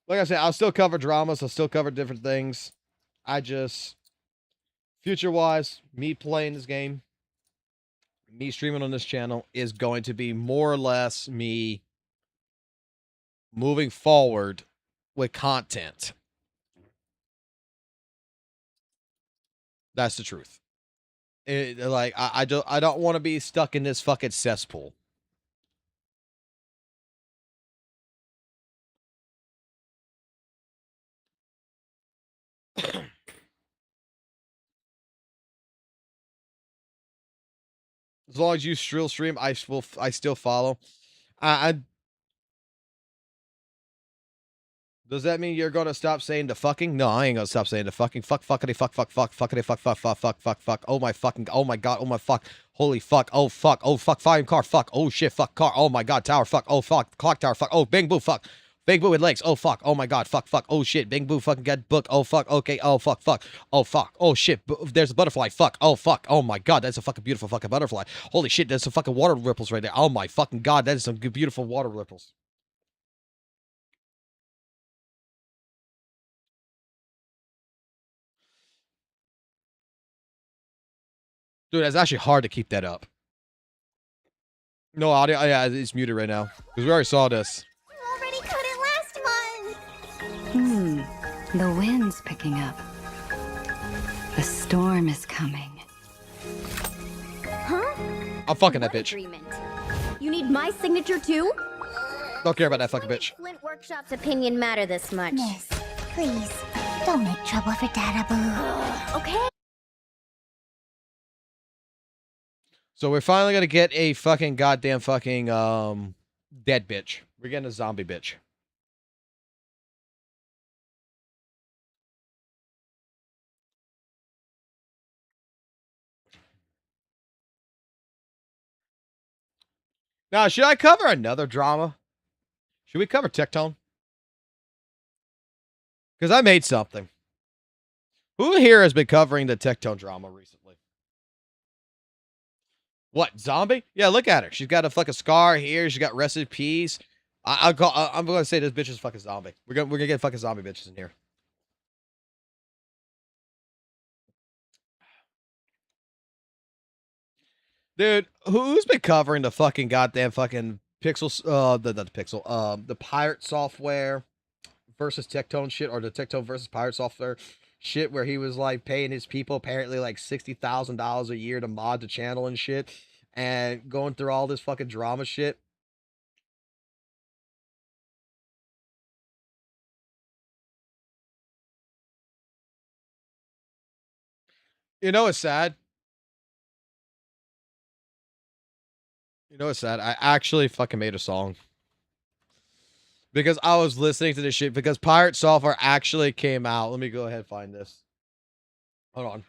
Like I said, I'll still cover dramas. I'll still cover different things. I just, future-wise, me playing this game, me streaming on this channel is going to be more or less me moving forward with content. That's the truth. Like I don't want to be stuck in this fucking cesspool. As long as you still stream, I still follow. Does that mean you're gonna stop saying the fucking? No, I ain't gonna stop saying the fucking. Fuck, fuckity, fuck, fuck, fuck, fuckity, fuck, fuck, fuck, fuck, fuck, fuck. Oh my fucking. Oh my god. Oh my fuck. Holy fuck. Oh fuck. Oh fuck. Fire car. Fuck. Oh shit. Fuck car. Oh my god. Tower. Fuck. Oh fuck. Clock tower. Fuck. Oh bang boo. Fuck. Big Boo with legs. Oh, fuck. Oh, my God. Fuck, fuck. Oh, shit. Big Boo fucking got booked. Oh, fuck. Okay. Oh, fuck, fuck. Oh, fuck. Oh, shit. There's a butterfly. Fuck. Oh, fuck. Oh, my God. That's a fucking beautiful fucking butterfly. Holy shit. There's some fucking water ripples right there. Oh, my fucking God. That is some good, beautiful water ripples. Dude, it's actually hard to keep that up. No audio. Oh, yeah, it's muted right now. Because we already saw this. You already cut it last month. The wind's picking up. The storm is coming. Huh? I'm fucking that What bitch. agreement? You need my signature too? Don't care about that fucking bitch. Flint Workshop's opinion matter this much? Miss, please, don't make trouble for Dada Boo. Okay. So we're finally gonna get a fucking goddamn fucking dead bitch. We're getting a zombie bitch. Now, should I cover another drama? Should we cover Techone? Because I made something. Who here has been covering the Techone drama recently? What, zombie? Yeah, look at her. She's got a fucking scar here. She's got rest in peace. I'm going to say this bitch is fucking zombie. We're gonna get fucking zombie bitches in here. Dude, who's been covering the fucking goddamn fucking Pixels, the pirate software versus Techone shit, or the Techone versus pirate software shit, where he was like paying his people apparently like $60,000 a year to mod the channel and shit, and going through all this fucking drama shit? You know, it's sad. You know what's sad? I actually fucking made a song. Because I was listening to this shit. Because Pirate Software actually came out. Let me go ahead and find this. Hold on.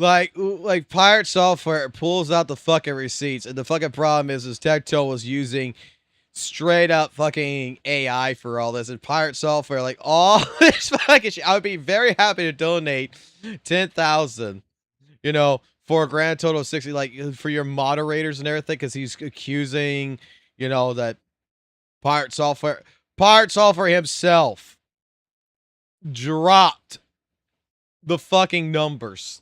Like Pirate Software pulls out the fucking receipts, and the fucking problem is Techone was using straight up fucking AI for all this, and Pirate Software, like all this fucking shit. I would be very happy to donate 10,000, you know, for a grand total of 60, like for your moderators and everything, because he's accusing, you know, that Pirate Software himself dropped the fucking numbers.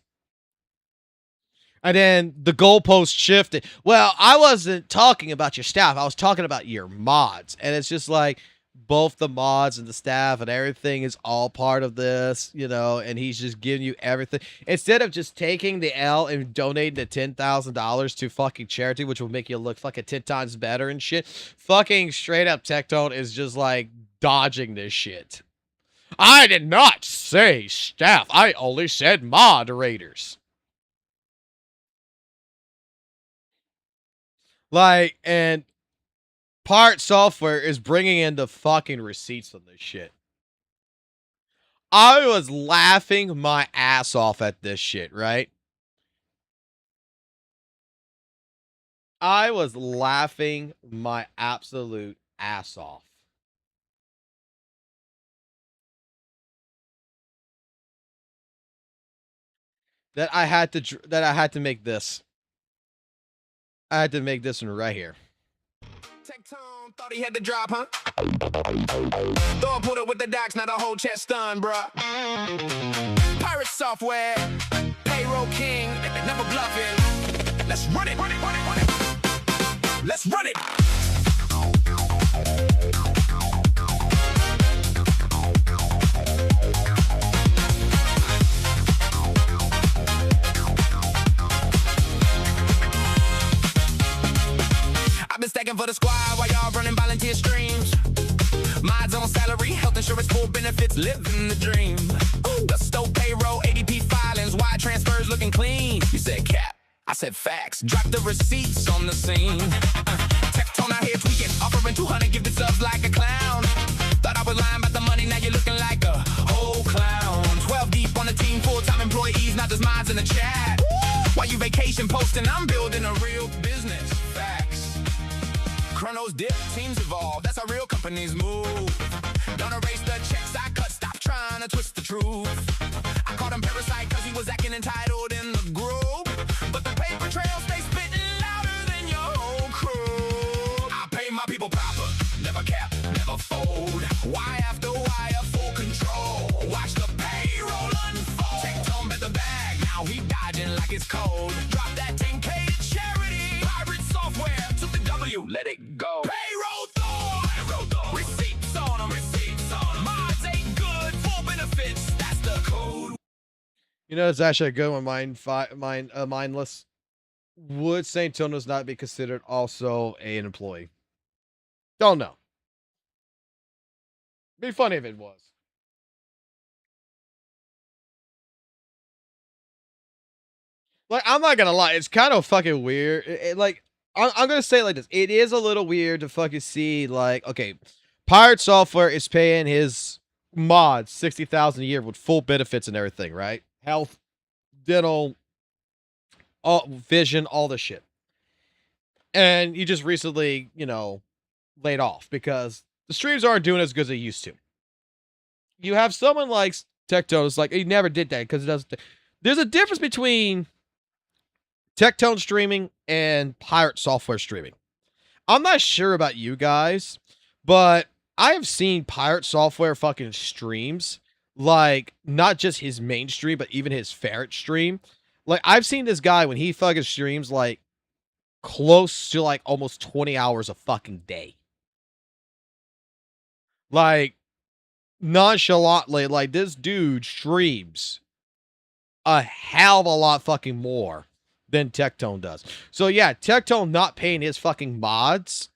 And then the goalpost shifted. Well, I wasn't talking about your staff. I was talking about your mods. And it's just like both the mods and the staff and everything is all part of this, you know, and he's just giving you everything. Instead of just taking the L and donating the $10,000 to fucking charity, which will make you look fucking 10 times better and shit, fucking straight up Techone is just like dodging this shit. I did not say staff. I only said moderators. Like, and Pirate Software is bringing in the fucking receipts on this shit. I was laughing my ass off at this shit, right? I was laughing my absolute ass off. That I had to make this. I had to make this one right here. Techone thought he had the drop, huh? Thor put it with the docs, now the whole chest stunned, bruh. Pirate Software, payroll king, never bluffing. Let's run it, run it, run it, run it. Let's run it. I've been stacking for the squad while y'all running volunteer streams. Mods on salary, health insurance, full benefits, living the dream. Gusto payroll, ADP filings, wire transfers looking clean. You said cap, I said facts. Drop the receipts on the scene. Techone out here tweaking, offering 200 gifted subs like a clown. Thought I was lying about the money, now you're looking like a whole clown. 12 deep on the team, full-time employees, not just minds in the chat. While you vacation posting, I'm building a real business. Facts. Chronos dip, teams evolve, that's how real companies move. Don't erase the checks I cut, stop trying to twist the truth. I called him Parasite cause he was acting entitled in the group. But the paper trail stays spitting louder than your whole crew. I pay my people proper, never cap, never fold. Why after wire, full control. Watch the payroll unfold. Techone bet the bag, now he dodging like it's cold. Drop that 10K to charity. Pirate software, took the W, let it go. Payroll Thor, receipts on them, mods ain't good, full benefits, that's the code. You know, it's actually a good one. Mindless. Would St. Tonos not be considered also an employee? Don't know. Be funny if it was. Like, I'm not gonna lie, it's kind of fucking weird. I'm gonna say it like this. It is a little weird to fucking see, like, okay, Pirate Software is paying his mods $60,000 a year with full benefits and everything, right? Health, dental, all vision, all the shit. And he just recently, you know, laid off because the streams aren't doing as good as they used to. You have someone like Techone, like, he never did that because it doesn't. There's a difference between Techone streaming and Pirate Software streaming. I'm not sure about you guys, but I have seen Pirate Software fucking streams, like, not just his main stream, but even his ferret stream. Like, I've seen this guy when he fucking streams, like, close to, like, almost 20 hours a fucking day. Like, nonchalantly, like, this dude streams a hell of a lot fucking more than Techone does. So, yeah, Techone not paying his fucking mods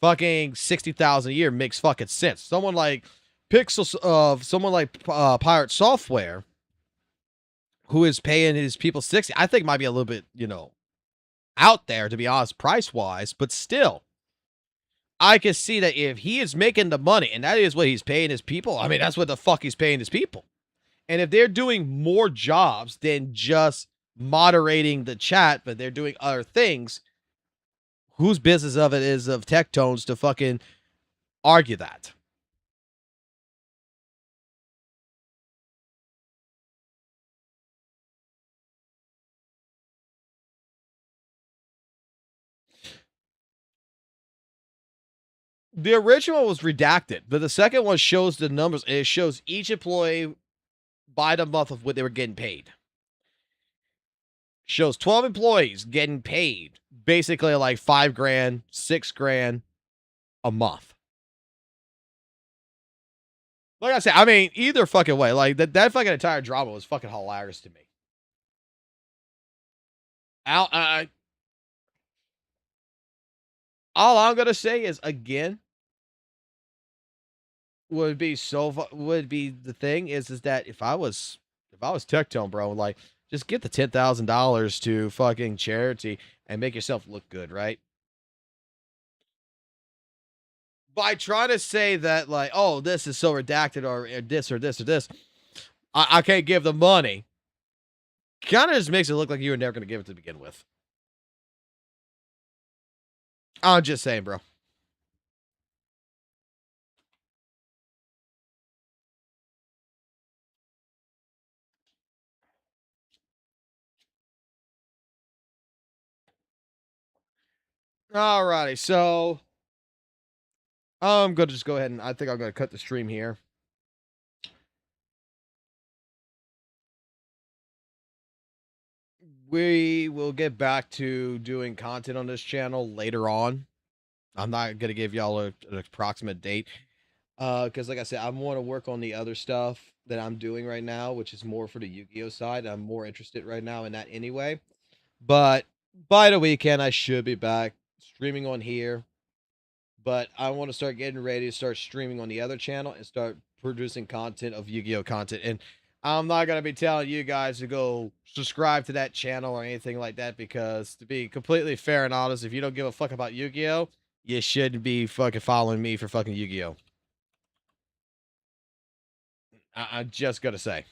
fucking $60,000 a year makes fucking sense. Someone like Pirate Software, who is paying his people 60, I think might be a little bit, you know, out there, to be honest, price-wise, but still, I can see that if he is making the money, and that is what he's paying his people, I mean, that's what the fuck he's paying his people. And if they're doing more jobs than just moderating the chat, but they're doing other things, whose business of it is of Techtones to fucking argue that? The original was redacted, but the second one shows the numbers. It shows each employee by the month of what they were getting paid. Shows 12 employees getting paid basically like $5,000, $6,000 a month. Like I said, I mean, either fucking way, like that fucking entire drama was fucking hilarious to me. All I'm gonna say is, again, would be the thing is that if I was Techone, bro, like, just get the $10,000 to fucking charity and make yourself look good, right? By trying to say that, like, oh, this is so redacted, or this or this or this, I can't give the money. Kind of just makes it look like you were never going to give it to begin with. I'm just saying, bro. Alrighty, so I'm going to just go ahead and I think I'm going to cut the stream here. We will get back to doing content on this channel later on. I'm not going to give y'all an approximate date. Because like I said, I want to work on the other stuff that I'm doing right now, which is more for the Yu-Gi-Oh side. I'm more interested right now in that anyway. But by the weekend, I should be back streaming on here. But I want to start getting ready to start streaming on the other channel and start producing content of Yu-Gi-Oh content. And I'm not going to be telling you guys to go subscribe to that channel or anything like that because, to be completely fair and honest, if you don't give a fuck about Yu-Gi-Oh, you shouldn't be fucking following me for fucking Yu-Gi-Oh. I'm just going to say.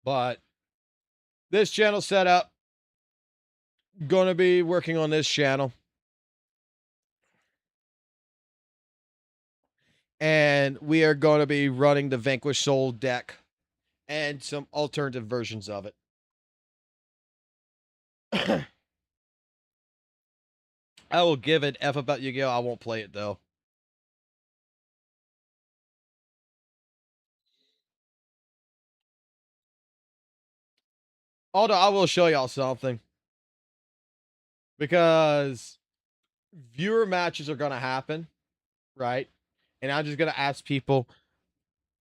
But this channel setup, going to be working on this channel. And we are going to be running the Vanquish Soul deck and some alternative versions of it. I will give it F about Yu-Gi-Oh! I won't play it, though. Although I will show y'all something. Because viewer matches are going to happen, right? And I'm just going to ask people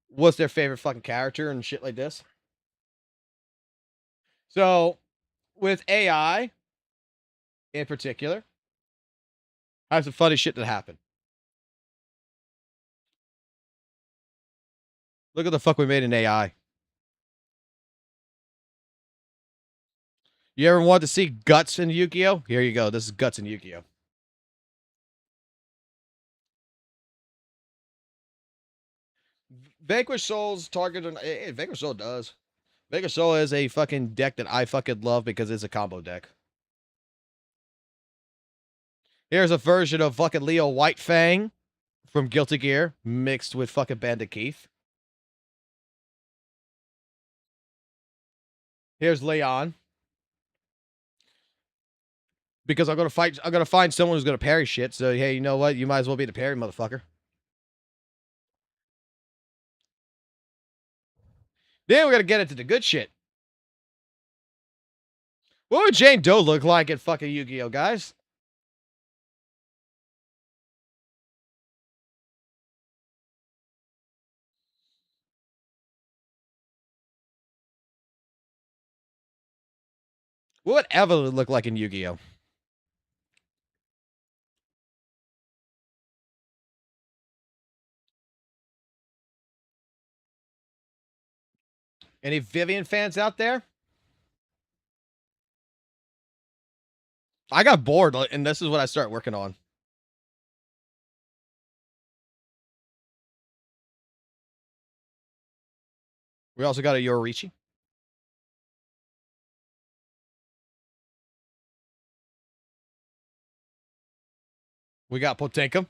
what's their favorite fucking character and shit like this. So, with AI in particular, I have some funny shit that happened. Look at the fuck we made in AI. You ever want to see guts in Yu-Gi-Oh? Here you go. This is guts in Yu-Gi-Oh. Vanquish Soul's target. Vanquish Soul does. Vanquish Soul is a fucking deck that I fucking love because it's a combo deck. Here's a version of fucking Leo Whitefang from Guilty Gear mixed with fucking Bandit Keith. Here's Leon. Because I'm gonna find someone who's gonna parry shit. So hey, you know what? You might as well be the parry, motherfucker. Then we gotta get into the good shit. What would Jane Doe look like in fucking Yu-Gi-Oh, guys? What would Evelyn look like in Yu-Gi-Oh? Any Vivian fans out there? I got bored, and this is what I started working on. We also got a Yorichi. We got Potenka.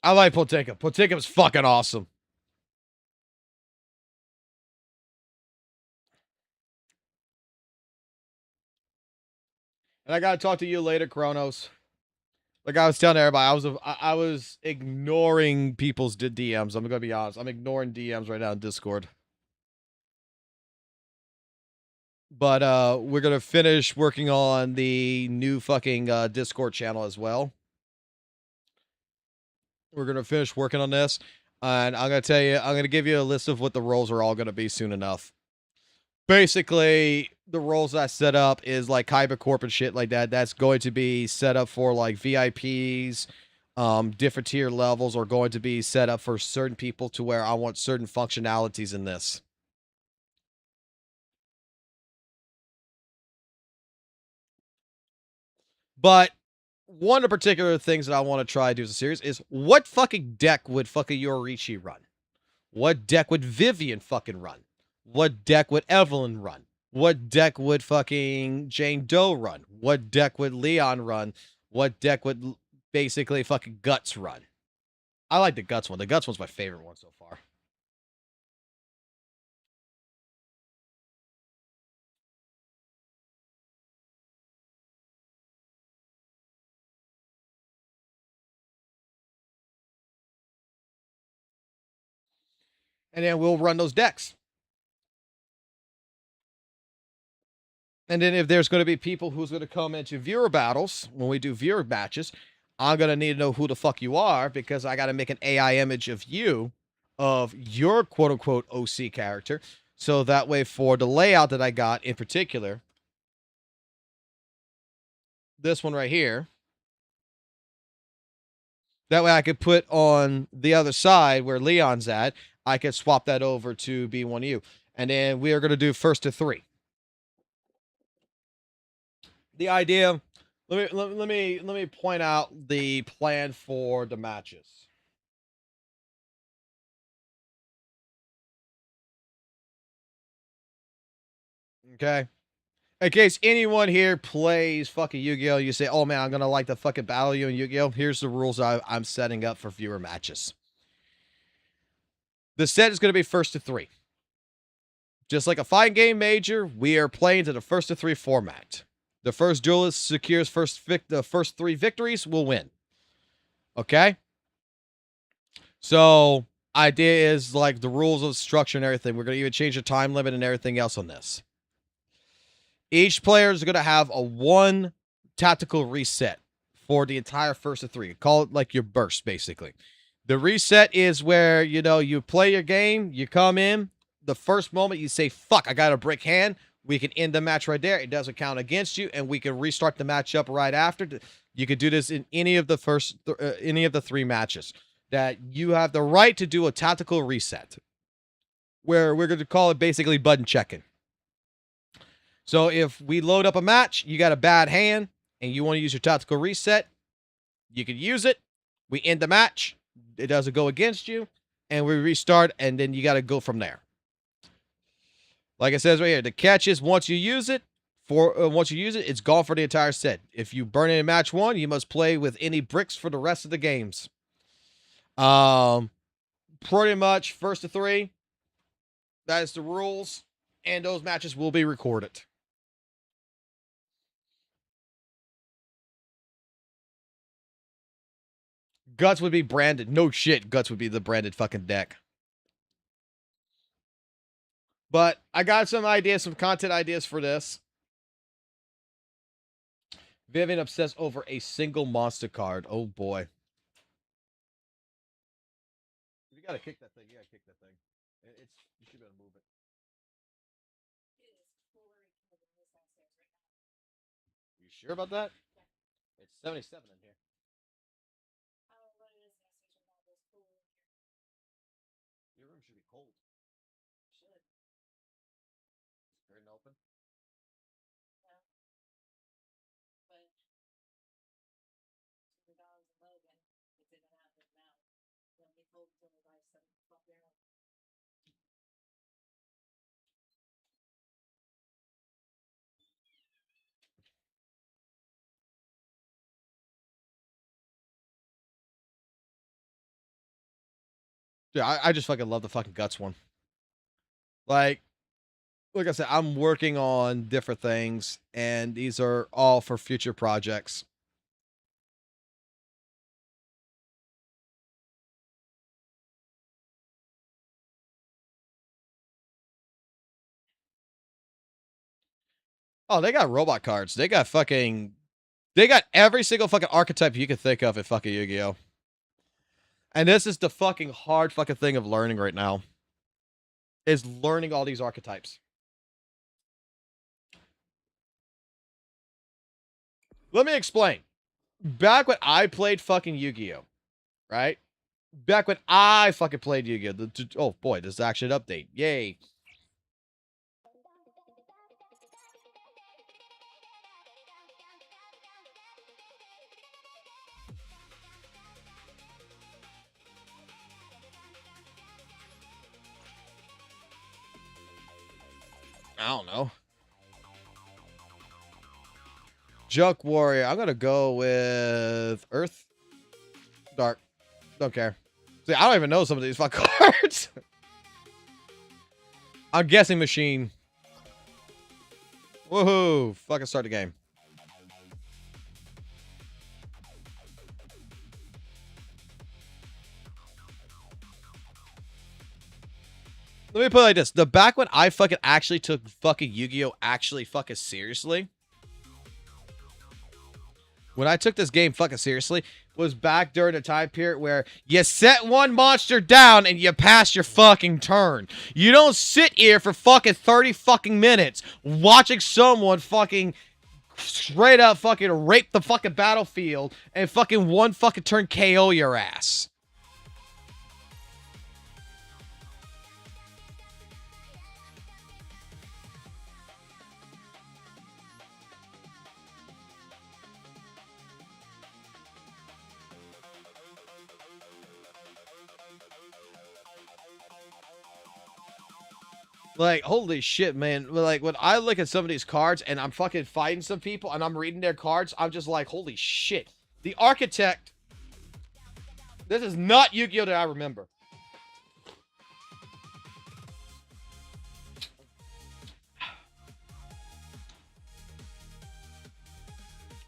I like Potenka. Potenka was fucking awesome. And I gotta talk to you later, Kronos. Like I was telling everybody, I was ignoring people's DMs. I'm gonna be honest. I'm ignoring DMs right now in Discord. But we're gonna finish working on the new fucking Discord channel as well. We're gonna finish working on this, and I'm gonna give you a list of what the roles are all gonna be soon enough. Basically, the roles I set up is like Kyber Corp and shit like that. That's going to be set up for like VIPs. Different tier levels are going to be set up for certain people to where I want certain functionalities in this. But one of the particular things that I want to try to do as a series is what fucking deck would fucking Yorichi run? What deck would Vivian fucking run? What deck would Evelyn run? What deck would fucking Jane Doe run? What deck would Leon run? What deck would basically fucking Guts run? I like the Guts one. The Guts one's my favorite one so far. And then we'll run those decks. And then if there's going to be people who's going to come into viewer battles, when we do viewer matches, I'm going to need to know who the fuck you are because I got to make an AI image of you, of your quote-unquote OC character. So that way for the layout that I got in particular, this one right here. That way I could put on the other side where Leon's at. I could swap that over to B1U. And then we are going to do first to 3. The idea, let me point out the plan for the matches. Okay. In case anyone here plays fucking Yu-Gi-Oh! You say, oh man, I'm going to like the fucking battle you in Yu-Gi-Oh! Here's the rules I'm setting up for viewer matches. The set is going to be first to 3. Just like a fighting game major, we are playing to the first to 3 format. The first duelist secures the first 3 victories will win. Okay? So, idea is like the rules of structure and everything. We're going to even change the time limit and everything else on this. Each player is going to have a 1 tactical reset for the entire first to 3. Call it like your burst, basically. The reset is where, you know, you play your game, you come in, the first moment you say, fuck, I got a brick hand, we can end the match right there. It doesn't count against you, and we can restart the match up right after. You could do this in any of the any of the 3 matches. That you have the right to do a tactical reset, where we're going to call it basically button checking. So if we load up a match, you got a bad hand, and you want to use your tactical reset, you can use it. We end the match. It doesn't go against you, and we restart, and then you got to go from there. Like it says right here, the catch is once you use it, it's gone for the entire set. If you burn it in match 1, you must play with any bricks for the rest of the games. Pretty much first to 3. That is the rules, and those matches will be recorded. Guts would be branded. No shit, Guts would be the branded fucking deck. But I got some ideas, some content ideas for this. Vivian obsessed over a single monster card. Oh boy. You gotta kick that thing. You gotta kick that thing. You should be able to move it. You sure about that? It's 77 in here. Your room should be cold. Should. Curtain open. Dude, I just fucking love the fucking Guts one. Like I said, I'm working on different things, and these are all for future projects. Oh, they got robot cards. They got every single fucking archetype you can think of in fucking Yu-Gi-Oh! And this is the fucking hard fucking thing of learning right now. Is learning all these archetypes. Let me explain. Back when I played fucking Yu-Gi-Oh! Right? Back when I fucking played Yu-Gi-Oh! Oh boy, this is actually an update. Yay. I don't know. Junk Warrior. I'm going to go with Earth. Dark. Don't care. See, I don't even know some of these fucking cards. I'm guessing Machine. Woohoo. Fucking start the game. Let me put it like this. The back when I fucking actually took fucking Yu-Gi-Oh! Actually fucking seriously. When I took this game fucking seriously, was back during a time period where you set one monster down and you pass your fucking turn. You don't sit here for fucking 30 fucking minutes watching someone fucking straight up fucking rape the fucking battlefield and fucking one fucking turn KO your ass. Like, holy shit, man. Like, when I look at some of these cards and I'm fucking fighting some people and I'm reading their cards, I'm just like, holy shit. The Architect. This is not Yu-Gi-Oh! That I remember.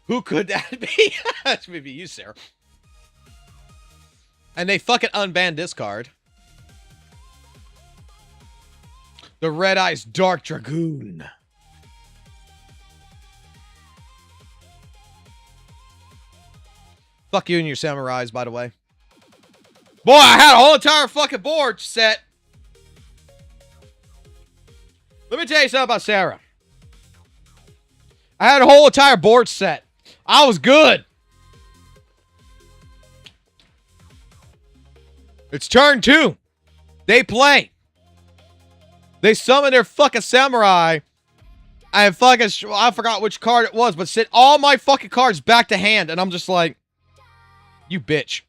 Who could that be? That's maybe you, Sarah. And they fucking unbanned this card. The Red Eyes Dark Dragoon. Fuck you and your samurais, by the way. Boy, I had a whole entire fucking board set. Let me tell you something about Sarah. I had a whole entire board set. I was good. It's turn 2. They play. They summon their fucking samurai. I forgot which card it was, but sent all my fucking cards back to hand. And I'm just like, you bitch.